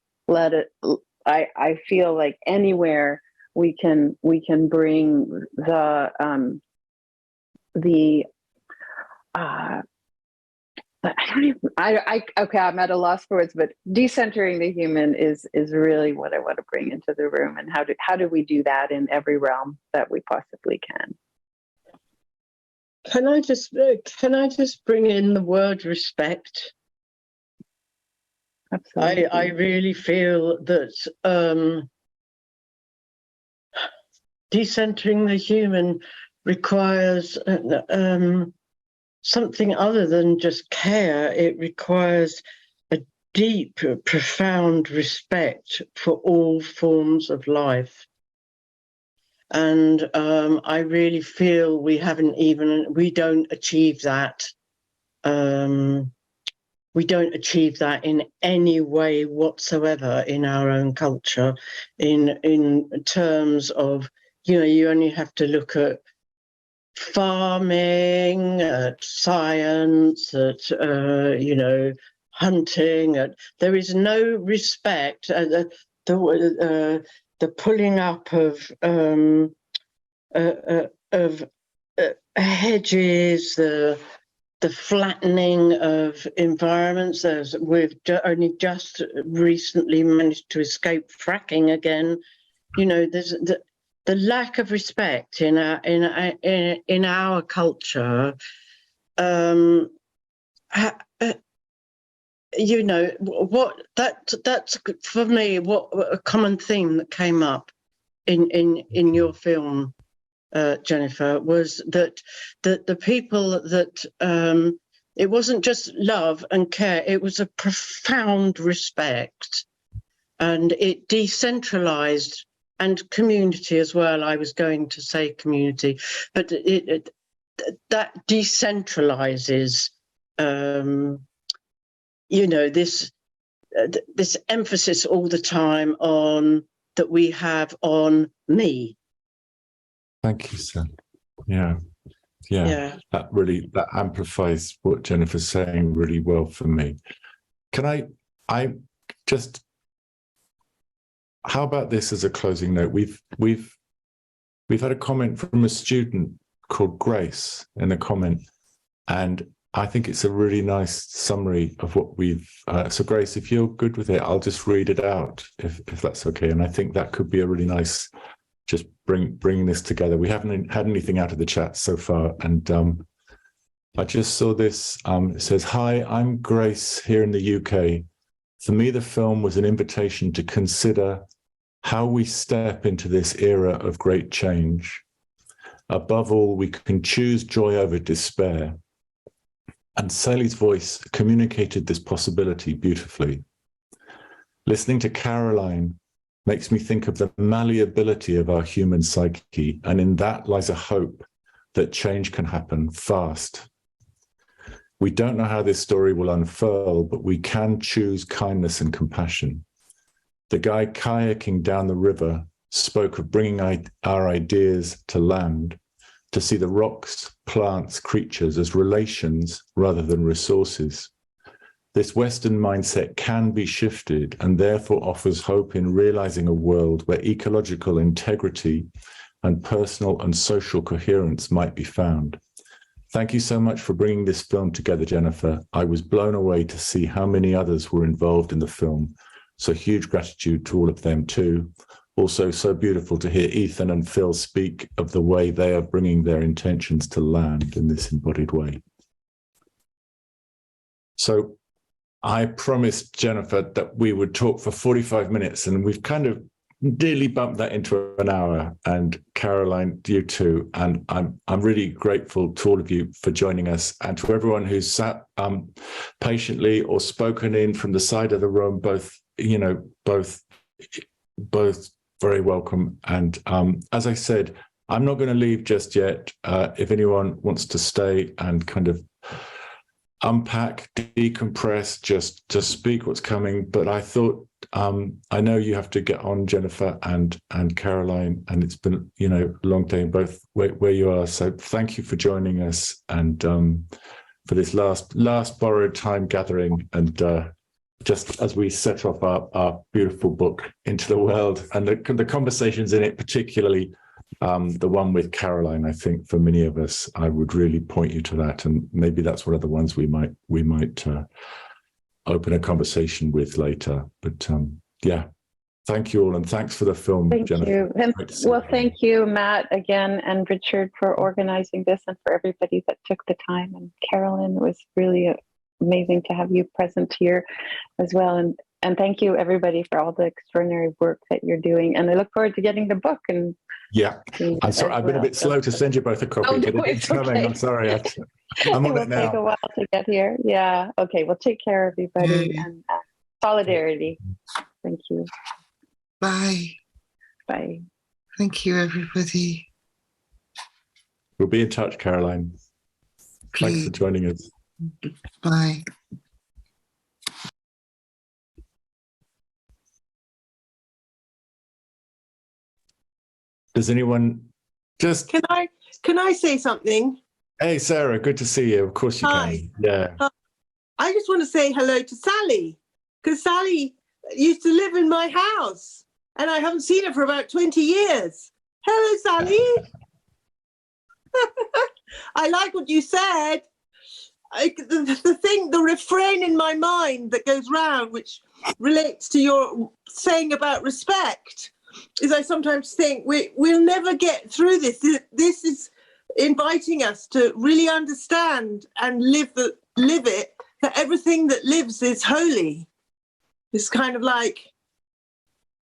E: I feel like anywhere we can bring I'm at a loss for words, but decentering the human is really what I want to bring into the room. And how do we do that in every realm that we possibly can?
H: Can I just bring in the word respect?
E: Absolutely.
H: I really feel that decentering the human requires something other than just care. It requires a deep, profound respect for all forms of life. And I really feel we don't achieve that. We don't achieve that in any way whatsoever in our own culture, in terms of, you only have to look at farming, at science, at hunting. There is no respect. The pulling up of hedges, the flattening of environments. We've only just recently managed to escape fracking again. There's the lack of respect in our culture. That's for me what a common theme that came up in your film, Jennifer, was that the people that it wasn't just love and care, it was a profound respect, and it decentralized, and community as well. I was going to say community, but that decentralizes this emphasis all the time on that we have on me.
A: Thank you, sir. Yeah. Yeah, that amplifies what Jennifer's saying really well for me. Can I just, how about this as a closing note? We've had a comment from a student called Grace in a comment, and I think it's a really nice summary of what we've. So Grace, if you're good with it, I'll just read it out if that's okay. And I think that could be a really nice, just bringing this together. We haven't had anything out of the chat so far, and I just saw this. It says, "Hi, I'm Grace here in the UK. For me, the film was an invitation to consider how we step into this era of great change. Above all, we can choose joy over despair." And Sally's voice communicated this possibility beautifully. Listening to Caroline makes me think of the malleability of our human psyche, and in that lies a hope that change can happen fast. We don't know how this story will unfurl, but we can choose kindness and compassion. The guy kayaking down the river spoke of bringing our ideas to land, to see the rocks, plants, creatures as relations rather than resources. This Western mindset can be shifted and therefore offers hope in realizing a world where ecological integrity and personal and social coherence might be found. Thank you so much for bringing this film together, Jennifer. I was blown away to see how many others were involved in the film. So huge gratitude to all of them too. Also so beautiful to hear Ethan and Phil speak of the way they are bringing their intentions to land in this embodied way. So I promised Jennifer that we would talk for 45 minutes, and we've kind of nearly bumped that into an hour. And Caroline, you too. And I'm really grateful to all of you for joining us, and to everyone who's sat patiently or spoken in from the side of the room, both very welcome. And as I said, I'm not going to leave just yet. If anyone wants to stay and kind of unpack, decompress, just speak what's coming. But I thought, I know you have to get on, Jennifer and Caroline, and it's been, a long day in both where you are. So thank you for joining us, and for this last borrowed time gathering, and just as we set off our beautiful book into the world, and the conversations in it, particularly the one with Caroline. I think for many of us, I would really point you to that, and maybe that's one of the ones we might open a conversation with later. But yeah, thank you all, and thanks for the film, Jennifer.
E: Thank you. Well, thank you, Matt, again, and Richard for organizing this, and for everybody that took the time. And Carolyn, it was really amazing to have you present here as well. And thank you, everybody, for all the extraordinary work that you're doing. And I look forward to getting the book. And
A: yeah, I'm sorry, I've been a bit slow to send you both a copy.
E: No, it's coming.
A: Okay. I'm sorry. I'm on it now.
E: It will take a while to get here. Yeah. Okay. Well, take care, everybody, and solidarity. Thank you.
C: Bye.
E: Bye.
C: Thank you, everybody.
A: We'll be in touch, Caroline.
C: Please.
A: Thanks for joining us.
C: Bye.
A: Does anyone just...
I: Can I say something?
A: Hey, Sarah, good to see you. Of course you can. Yeah.
I: I just want to say hello to Sally, because Sally used to live in my house, and I haven't seen her for about 20 years. Hello, Sally. I like what you said. The refrain in my mind that goes round, which relates to your saying about respect, is I sometimes think we'll never get through this. This is inviting us to really understand and live it, that everything that lives is holy. It's kind of like,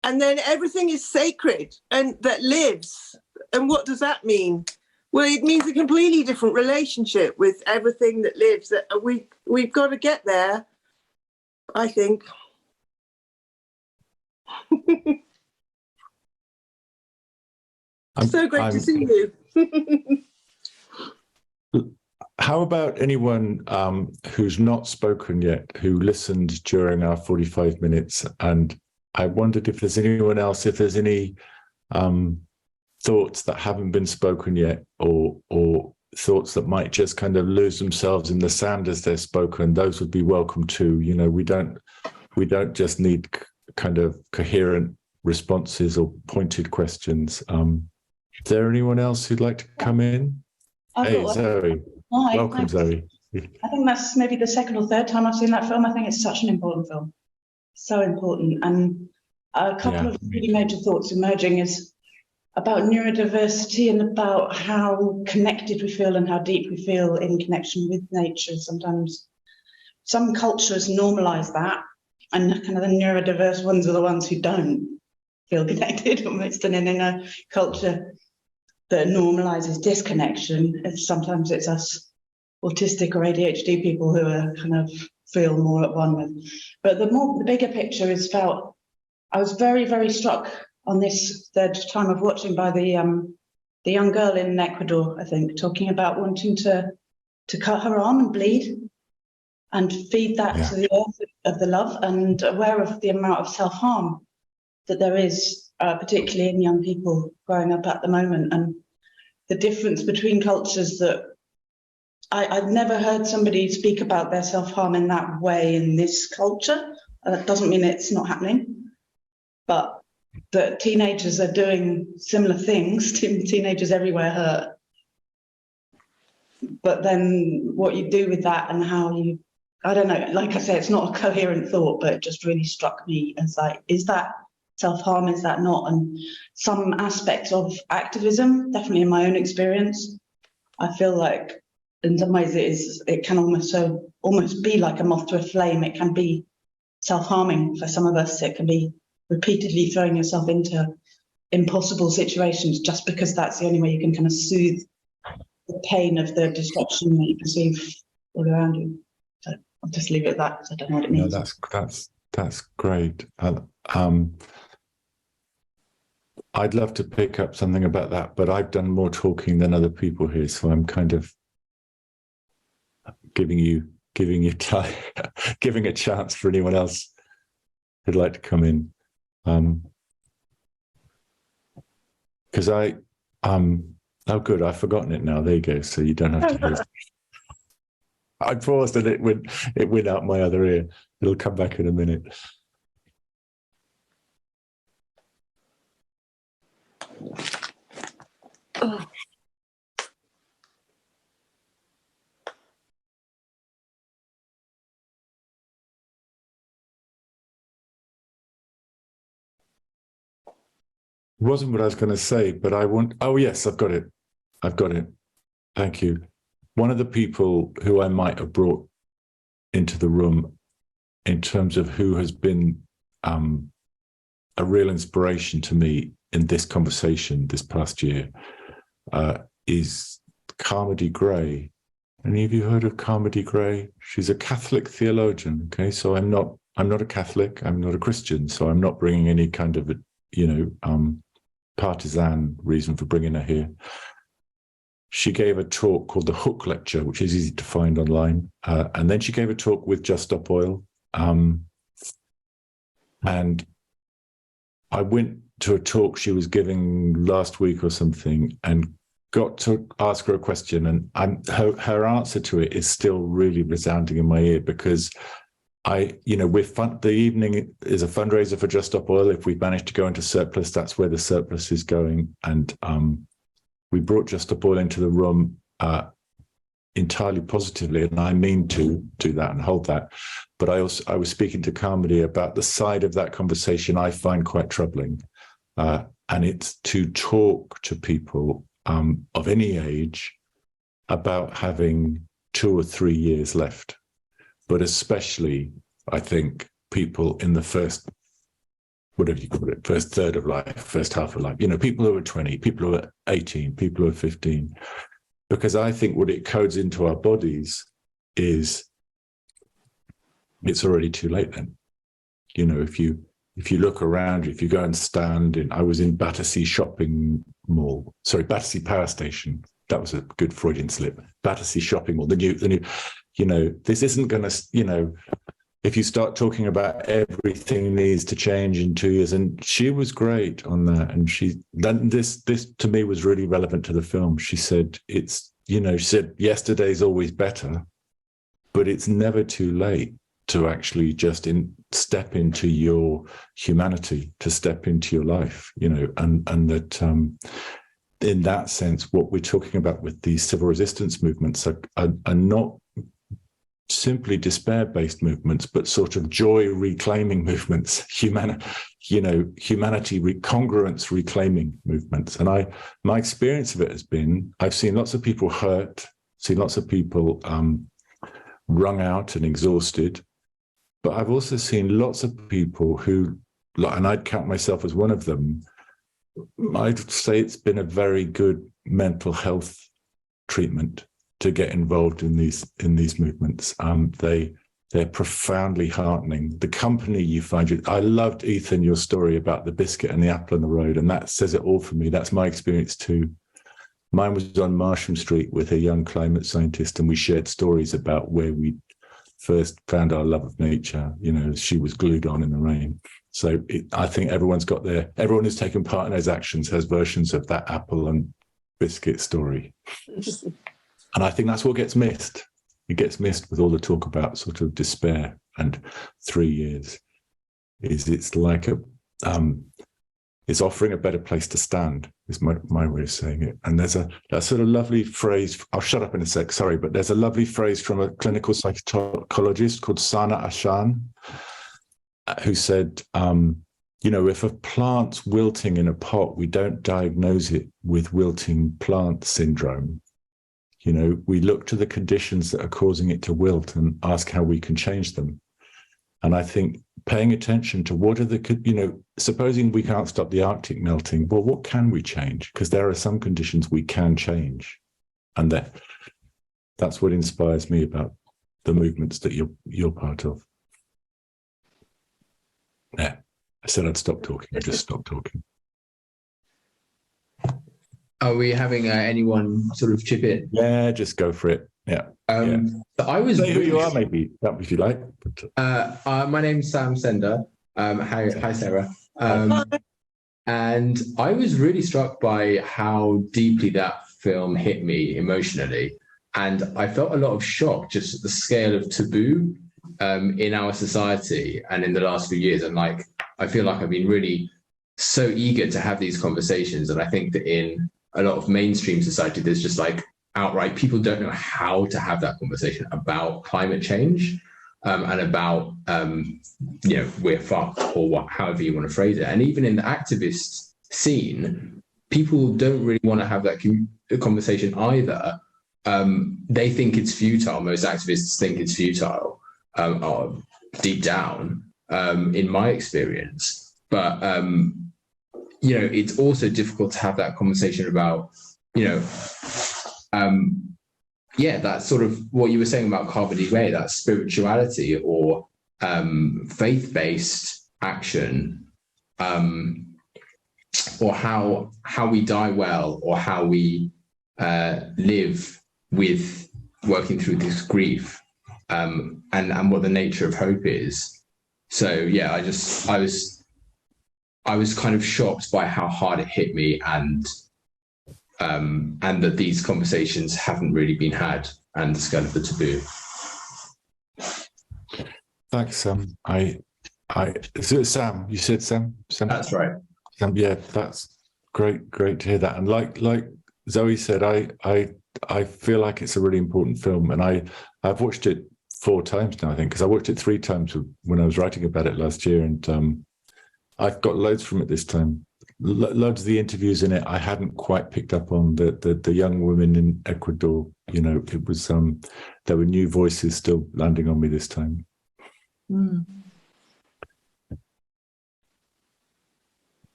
I: and then everything is sacred and that lives. And what does that mean? Well, it means a completely different relationship with everything that lives. That we've got to get there, I think. So great to see you.
A: How about anyone who's not spoken yet, who listened during our 45 minutes? And I wondered if there's anyone else, if there's any thoughts that haven't been spoken yet, or thoughts that might just kind of lose themselves in the sand as they're spoken, those would be welcome too. You know, we don't just need kind of coherent responses or pointed questions. Is there anyone else who'd like to come in? Hey, Zoe.
J: Hi,
A: welcome,
J: thanks.
A: Zoe.
J: I think that's maybe the second or third time I've seen that film. I think it's such an important film. So important. And a couple of really major thoughts emerging is about neurodiversity and about how connected we feel and how deep we feel in connection with nature. Sometimes some cultures normalize that, and kind of the neurodiverse ones are the ones who don't feel connected almost. And in a culture that normalizes disconnection, sometimes it's us autistic or ADHD people who are kind of feel more at one with. But the bigger picture is felt. I was very, very struck on this third time of watching by the young girl in Ecuador, I think, talking about wanting to cut her arm and bleed and feed that to the earth of the love, and aware of the amount of self-harm that there is, particularly in young people growing up at the moment, and the difference between cultures that I've never heard somebody speak about their self-harm in that way in this culture. That doesn't mean it's not happening, but that teenagers are doing similar things. Teenagers everywhere hurt. But then what you do with that and how you, I don't know, like I say, it's not a coherent thought, but it just really struck me as like, is that self-harm, is that not? And some aspects of activism, definitely in my own experience, I feel like in some ways it can almost be like a moth to a flame. It can be self-harming for some of us. It can be repeatedly throwing yourself into impossible situations just because that's the only way you can kind of soothe the pain of the destruction that you perceive all around you. So I'll just leave it at that because I don't know what it means.
A: No, that's great. I'd love to pick up something about that, but I've done more talking than other people here, so I'm kind of giving you time, giving a chance for anyone else who'd like to come in. Because oh good, I've forgotten it now. There you go. So you don't have to hear it. I paused and it went out my other ear. It'll come back in a minute.
E: Oh.
A: Wasn't what I was going to say, but oh yes, I've got it. Thank you. One of the people who I might have brought into the room in terms of who has been a real inspiration to me in this conversation this past year is Carmody Gray. Any of you heard of Carmody Gray? She's a Catholic theologian. Okay, so I'm not a Catholic. I'm not a Christian. So I'm not bringing any kind of partisan reason for bringing her here. She gave a talk called the Hook Lecture, which is easy to find online. And then she gave a talk with Just Stop Oil. And I went to a talk she was giving last week or something and got to ask her a question. And her answer to it is still really resounding in my ear because the evening is a fundraiser for Just Stop Oil. If we manage to go into surplus, that's where the surplus is going. And we brought Just Stop Oil into the room entirely positively, and I mean to do that and hold that. But I was speaking to Carmody about the side of that conversation I find quite troubling, and it's to talk to people of any age about having 2 or 3 years left. But especially, I think, people in the first, whatever you call it, first third of life, first half of life, people who are 20, people who are 18, people who are 15. Because I think what it codes into our bodies is it's already too late then. If you look around, if you go and stand in, I was in Battersea Battersea Power Station. That was a good Freudian slip. Battersea Shopping Mall, the new, this isn't going to, if you start talking about everything needs to change in 2 years, and she was great on that. And this to me was really relevant to the film. She said, it's, you know, she said, yesterday's always better, but it's never too late to actually just step into your humanity, to step into your life, you know, and that in that sense, what we're talking about with these civil resistance movements are not simply despair-based movements, but sort of joy reclaiming movements, humanity congruence reclaiming movements. And my experience of it has been, I've seen lots of people hurt, seen lots of people wrung out and exhausted, but I've also seen lots of people who, and I'd count myself as one of them, I'd say it's been a very good mental health treatment to get involved in these movements. They're profoundly heartening. The company you find, I loved, Ethan, your story about the biscuit and the apple on the road, and that says it all for me. That's my experience too. Mine was on Marsham Street with a young climate scientist, and we shared stories about where we first found our love of nature, you know, she was glued on in the rain. So I think everyone who's taken part in those actions has versions of that apple and biscuit story. And I think that's what gets missed. It gets missed with all the talk about sort of despair and 3 years. It's like it's offering a better place to stand, is my way of saying it. And there's that sort of lovely phrase, I'll shut up in a sec, sorry, but there's a lovely phrase from a clinical psychologist called Sana Ashan, who said, you know, if a plant's wilting in a pot, we don't diagnose it with wilting plant syndrome. You know, we look to the conditions that are causing it to wilt and ask how we can change them. And I think paying attention to what are the, you know, supposing we can't stop the Arctic melting, well, what can we change? Because there are some conditions we can change. And that's what inspires me about the movements that you're part of. Yeah, I said I'd stop talking. I just stopped talking.
K: Are we having anyone sort of chip in?
A: Yeah, just go for it. Yeah.
K: So I was.
A: Say who you are, maybe, if you like.
K: My name's Sam Sender. Hi, Sarah. And I was really struck by how deeply that film hit me emotionally, and I felt a lot of shock just at the scale of taboo in our society and in the last few years. And like, I feel like I've been really so eager to have these conversations, and I think that in a lot of mainstream society, there's just like outright people don't know how to have that conversation about climate change and about you know, we're fucked, or however you want to phrase it. And even in the activist scene, people don't really want to have that conversation either. They think it's futile. Most activists think it's futile deep down, in my experience. But you know, it's also difficult to have that conversation about, you know, yeah, that sort of what you were saying about Carpe Diem, that spirituality or faith-based action, or how we die well, or how we live with working through this grief, and what the nature of hope is. So yeah, I was kind of shocked by how hard it hit me, and that these conversations haven't really been had, and the scale of the taboo.
A: Thanks, Sam. Is it Sam? You said Sam? Sam?
K: That's right.
A: Sam, yeah, that's great to hear that. And like Zoe said, I feel like it's a really important film, and I've watched it 4 times now, I think, because I watched it 3 times when I was writing about it last year, and I've got loads from it this time. Loads of the interviews in it I hadn't quite picked up on. The young women in Ecuador, you know, it was there were new voices still landing on me this time.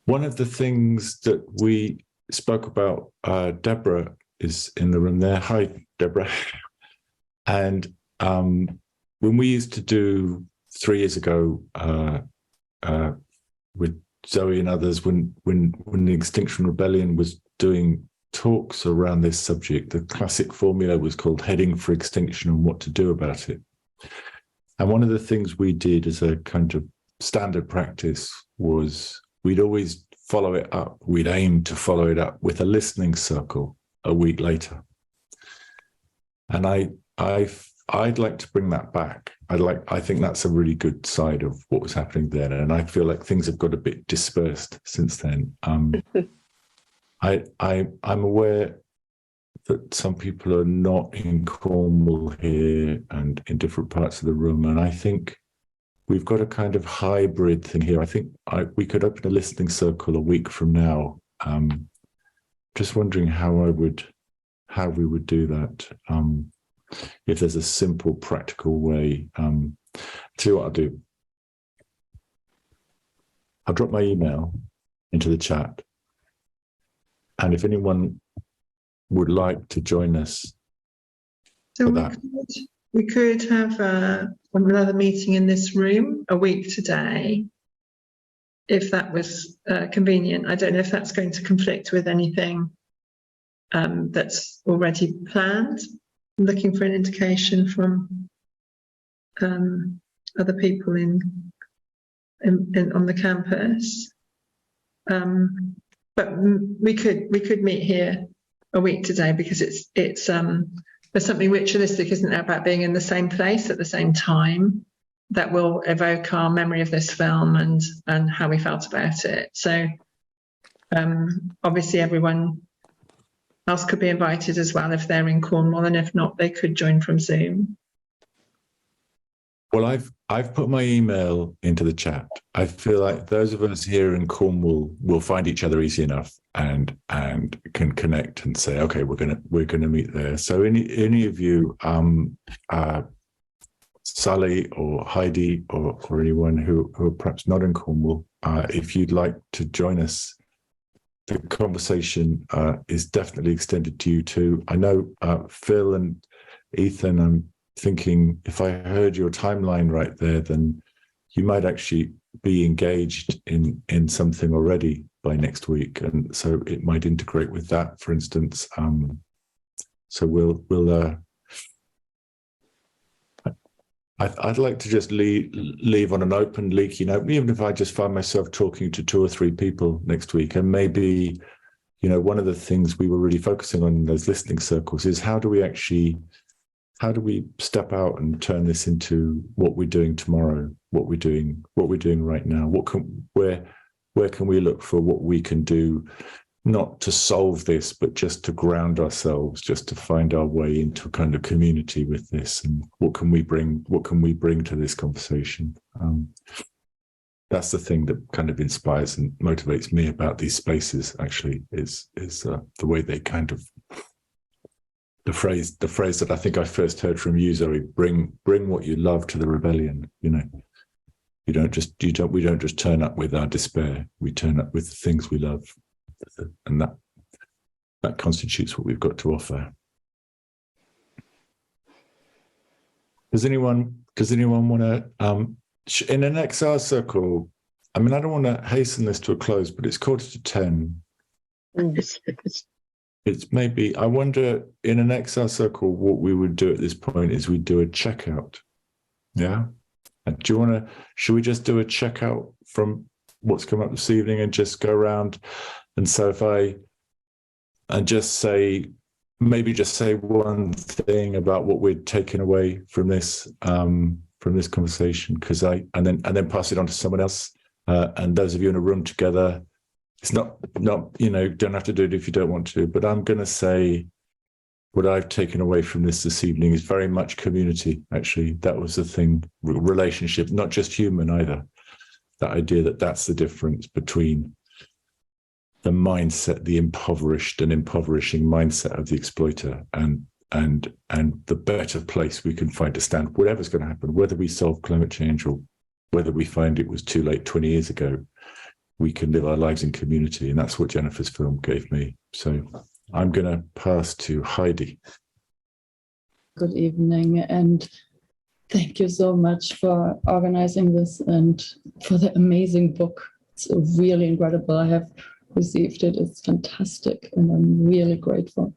A: One of the things that we spoke about, Deborah is in the room there. Hi, Deborah. And when we used to do 3 years ago with Zoe and others, when the Extinction Rebellion was doing talks around this subject, the classic formula was called Heading for Extinction and What to Do About It. And one of the things we did as a kind of standard practice was we'd always follow it up. We'd aim to follow it up with a listening circle a week later. And I'd like to bring that back. I think that's a really good side of what was happening then, and I feel like things have got a bit dispersed since then. I'm aware that some people are not in Cornwall here and in different parts of the room, and I think we've got a kind of hybrid thing here. I think we could open a listening circle a week from now. Just wondering how we would do that. If there's a simple, practical way. See what I'll do. I'll drop my email into the chat. And if anyone would like to join us
L: so
A: for that.
L: We could have another meeting in this room a week today, if that was convenient. I don't know if that's going to conflict with anything that's already planned. I'm looking for an indication from other people in on the campus. But we could meet here a week today, because it's there's something ritualistic, isn't there, about being in the same place at the same time that will evoke our memory of this film and how we felt about it. So obviously everyone else could be invited as well if they're in Cornwall, and if not, they could join from Zoom.
A: Well, I've put my email into the chat. I feel like those of us here in Cornwall will find each other easy enough and can connect and say, okay, we're gonna meet there. So any of you, Sally or Heidi or anyone who are perhaps not in Cornwall, if you'd like to join us, the conversation is definitely extended to you too. I know Phil and Ethan, I'm thinking if I heard your timeline right there, then you might actually be engaged in something already by next week, and so it might integrate with that, for instance. So we'll I'd like to just leave on an open, leaky note, even if I just find myself talking to 2 or 3 people next week. And maybe, one of the things we were really focusing on in those listening circles is how do we step out and turn this into what we're doing tomorrow, what we're doing right now? Where can we look for what we can do, not to solve this, but just to ground ourselves, just to find our way into a kind of community with this, and what can we bring to this conversation? That's the thing that kind of inspires and motivates me about these spaces, actually, is the way they kind of, the phrase that I think I first heard from you, Zoe, bring what you love to the rebellion. We don't just turn up with our despair. We turn up with the things we love, and that constitutes what we've got to offer. Does anyone want to, in an XR circle? I mean, I don't want to hasten this to a close, but it's 9:45. It's maybe, I wonder, in an XR circle, what we would do at this point is we'd do a checkout. Yeah. And should we just do a checkout from what's come up this evening and just go around? And so just say one thing about what we're taking away from this conversation, and then pass it on to someone else. And those of you in a room together, it's not don't have to do it if you don't want to, but I'm going to say what I've taken away from this evening is very much community. Actually, that was the thing, relationship, not just human either. That idea that's the difference between the mindset, the impoverished and impoverishing mindset of the exploiter, and the better place we can find to stand, whatever's going to happen, whether we solve climate change or whether we find it was too late 20 years ago. We can live our lives in community, and that's what Jennifer's film gave me. So I'm going to pass to Heidi.
M: Good evening, and thank you so much for organizing this and for the amazing book. It's really incredible. I have received it. It's fantastic, and I'm really grateful.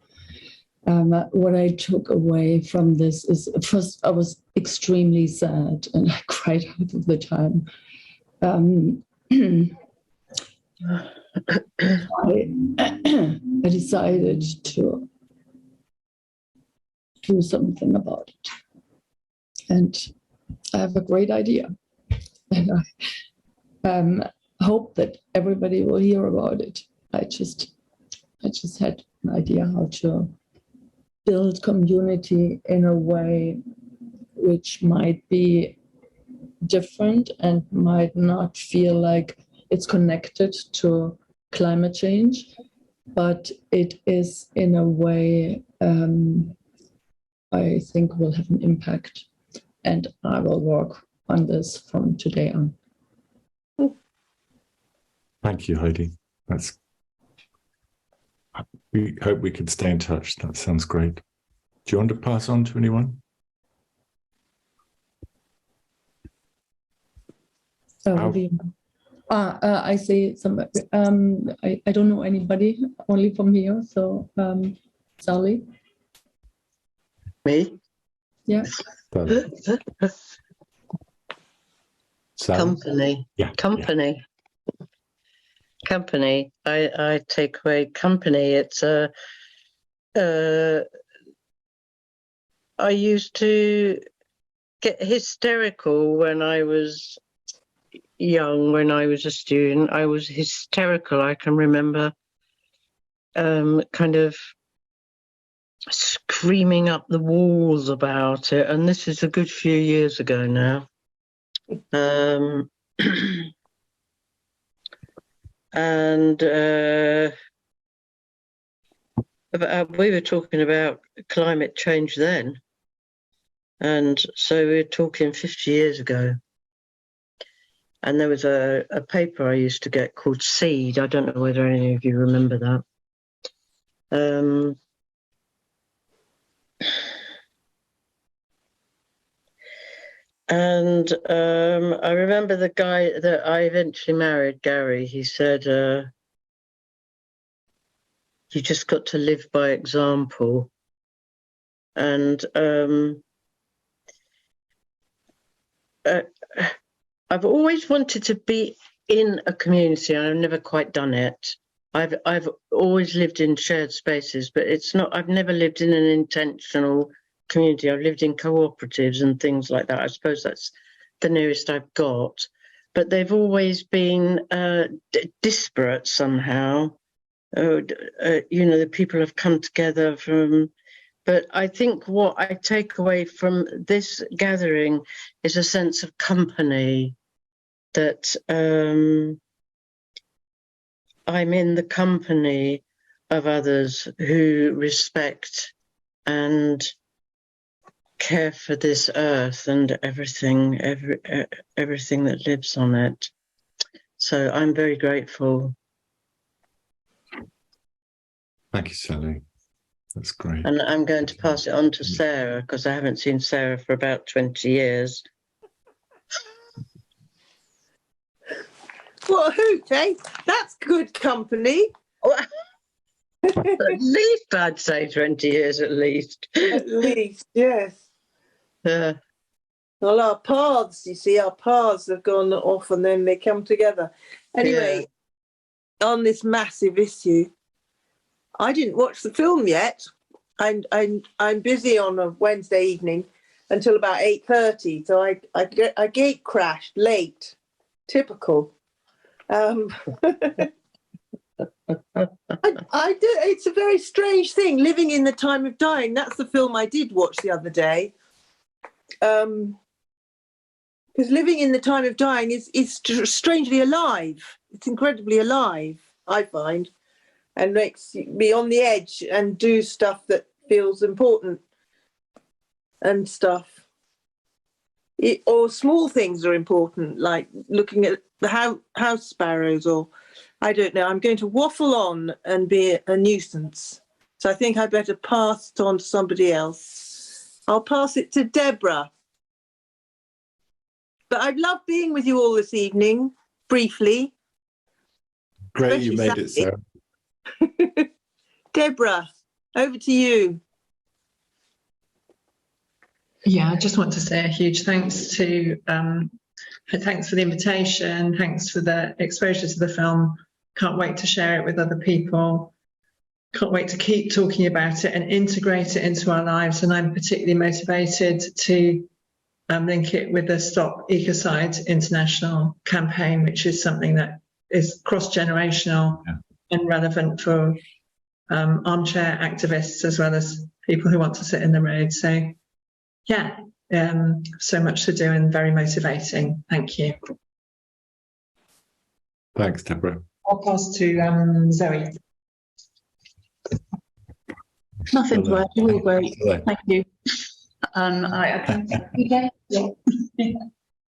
M: What I took away from this is, first, I was extremely sad, and I cried half of the time. I decided to do something about it. And I have a great idea. And I hope that everybody will hear about it. I just had an idea how to build community in a way which might be different and might not feel like it's connected to climate change, but it is in a way I think will have an impact. And I will work on this from today on.
A: Thank you, Heidi. We hope we could stay in touch. That sounds great. Do you want to pass on to anyone?
M: I say some. I don't know anybody, only from here. So, Sally.
H: Me?
M: Yeah.
H: Company.
A: Yeah.
H: Company. Yeah. Company. I take away company. It's I used to get hysterical when I was young, when I was a student. I was hysterical. I can remember kind of screaming up the walls about it. And this is a good few years ago now. And we were talking about climate change then. And so we're talking 50 years ago. And there was a paper I used to get called Seed. I don't know whether any of you remember that. And I remember the guy that I eventually married, Gary, he said, you just got to live by example. And I've always wanted to be in a community, and I've never quite done it. I've always lived in shared spaces, but it's not. I've never lived in an intentional community. I've lived in cooperatives and things like that. I suppose that's the nearest I've got. But they've always been disparate somehow. The people have come together from. But I think what I take away from this gathering is a sense of company, that I'm in the company of others who respect and care for this earth and everything that lives on it. So I'm very grateful.
A: Thank you, Sally. That's great.
H: And I'm going to pass it on to Sarah, because I haven't seen Sarah for about 20 years.
I: What a hoot, eh? That's good company.
H: At least I'd say 20 years at least.
I: At least, yes.
H: Yeah.
I: Well, our paths, you see, our paths have gone off and then they come together. Anyway, on this massive issue, I didn't watch the film yet. I'm busy on a Wednesday evening until about 8:30, so I gate crashed late. Typical. It's a very strange thing, living in the time of dying. That's the film I did watch the other day. Because living in the time of dying is strangely alive. It's incredibly alive, I find, and makes me on the edge and do stuff that feels important and stuff. Or small things are important, like looking at the house sparrows, or I don't know. I'm going to waffle on and be a nuisance. So I think I better pass it on to somebody else. I'll pass it to Deborah. But I've loved being with you all this evening, briefly.
A: Great, you made it, Sarah.
I: Deborah, over to you.
L: Yeah, I just want to say a huge thanks for the invitation, thanks for the exposure to the film. Can't wait to share it with other people. can't wait to keep talking about it and integrate it into our lives. And I'm particularly motivated to link it with the Stop Ecocide International campaign, which is something that is cross-generational and relevant for armchair activists as well as people who want to sit in the road. So, yeah, so much to do and very motivating. Thank you.
A: Thanks, Deborah.
L: I'll pass to Zoe.
N: Nothing to add. You're all great. Thank you. I think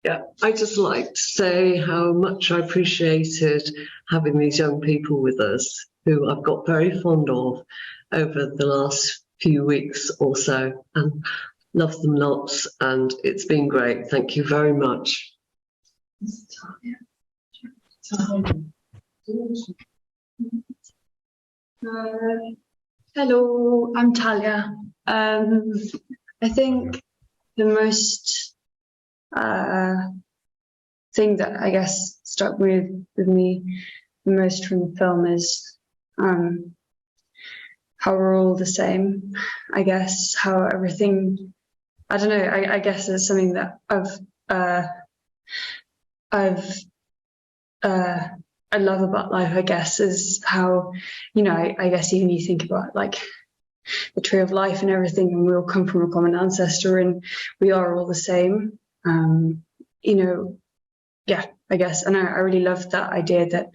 O: yeah, I just like to say how much I appreciated having these young people with us who I've got very fond of over the last few weeks or so, and love them lots, and it's been great. Thank you very much.
P: Hello, I'm Talia. I think the most thing that I guess struck with me the most from the film is how we're all the same. I guess how everything, I don't know, I guess it's something that I love about life, I guess, is how, you know, I guess even you think about like the tree of life and everything, and we all come from a common ancestor and we are all the same. You know, yeah, I guess. And I really loved that idea that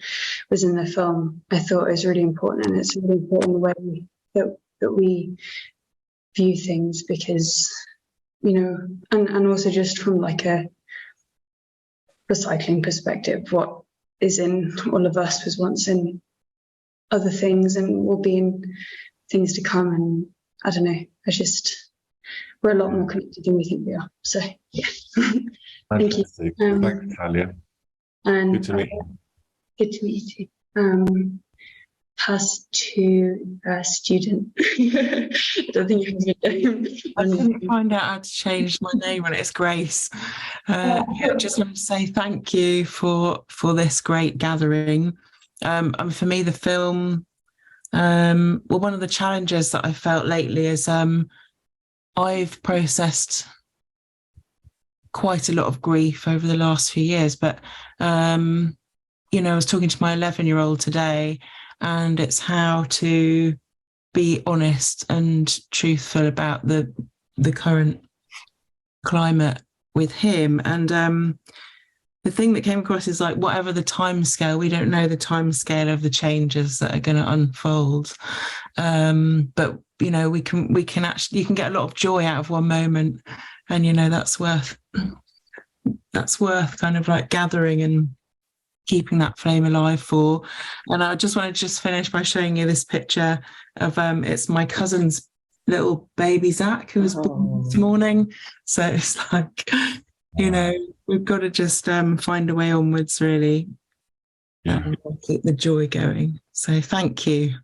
P: was in the film. I thought it was really important, and it's really important the way that we view things, because, you know, and also just from like a recycling perspective, what is in all of us was once in other things and will be in things to come. And I don't know, we're a lot more connected than we think we are. So yeah. Thank you.
A: Thanks, Talia.
P: And
A: good to meet you.
P: Good to meet you. Pass to a student. I don't think you have a name.
Q: I couldn't find out how to change my name, and it's Grace. Yeah, just want to say thank you for this great gathering. And for me, the film, well, one of the challenges that I felt lately is I've processed quite a lot of grief over the last few years, but you know, I was talking to my 11-year-old today, and it's how to be honest and truthful about the current climate with him. And the thing that came across is like, whatever the time scale, we don't know the time scale of the changes that are going to unfold. But you know, you can get a lot of joy out of one moment, and you know, that's worth kind of like gathering and keeping that flame alive for. And I just want to finish by showing you this picture of it's my cousin's little baby Zach, who was born this morning. So it's like, you know, we've got to just find a way onwards, really. And keep the joy going. So thank you.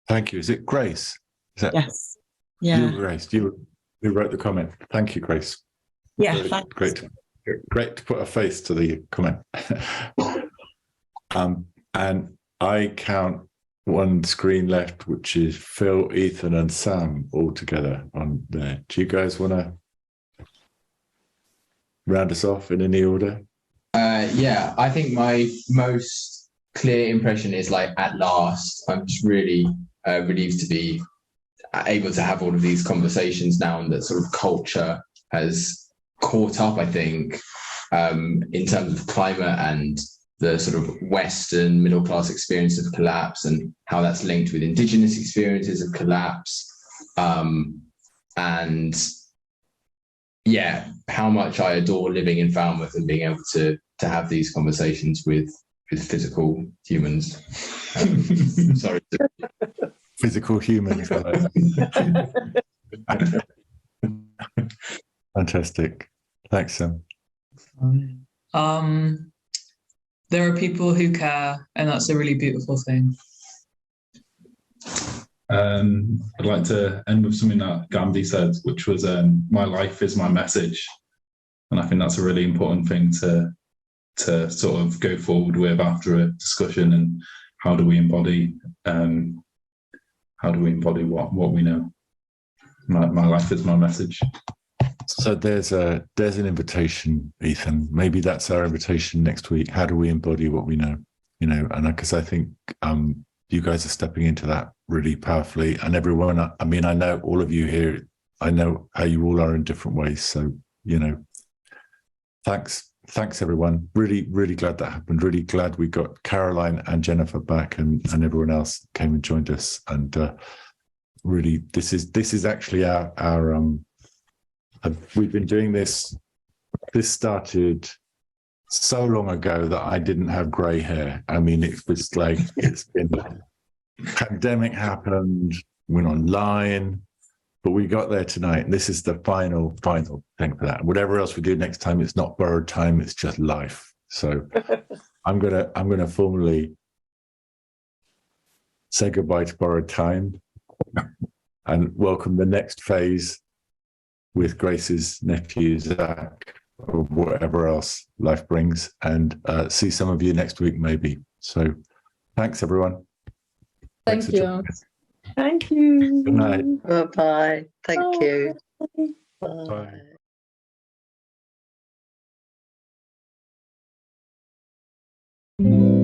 A: Thank you. Is it Grace? Is that,
Q: yes. Yeah.
A: You, Grace. You wrote the comment. Thank you, Grace.
Q: Yeah.
A: Really
Q: Thanks.
A: Great to put a face to the comment. And I count one screen left, which is Phil, Ethan, and Sam all together on there. Do you guys want to round us off in any order?
K: Yeah, I think my most clear impression is like, at last, I'm just really relieved to be able to have all of these conversations now, and that sort of culture has caught up, I think, in terms of climate and the sort of Western middle class experience of collapse, and how that's linked with Indigenous experiences of collapse. And yeah, how much I adore living in Falmouth and being able to have these conversations with physical humans. Sorry.
A: Physical humans. Fantastic. Thanks, Sam.
D: There are people who care, and that's a really beautiful thing.
B: I'd like to end with something that Gandhi said, which was, my life is my message. And I think that's a really important thing to sort of go forward with after a discussion, and how do we embody how do we embody what we know? My life is my message.
A: So there's an invitation, Ethan. Maybe that's our invitation next week. How do we embody what we know? And because I think you guys are stepping into that really powerfully, and everyone. I mean, I know all of you here. I know how you all are in different ways. So thanks everyone. Really, really glad that happened. Really glad we got Caroline and Jennifer back, and everyone else came and joined us. And really, this is actually our we've been doing this. This started so long ago that I didn't have grey hair. I mean, it was like, it's been, pandemic happened, went online, but we got there tonight. And this is the final thing for that. Whatever else we do next time, it's not borrowed time, it's just life. So I'm gonna formally say goodbye to borrowed time and welcome the next phase with Grace's nephew, Zach, or whatever else life brings, and see some of you next week, maybe. So thanks, everyone.
M: Thank you.
I: Thank you.
A: Good night.
O: Bye-bye. Thank you.
A: Bye.
O: Bye.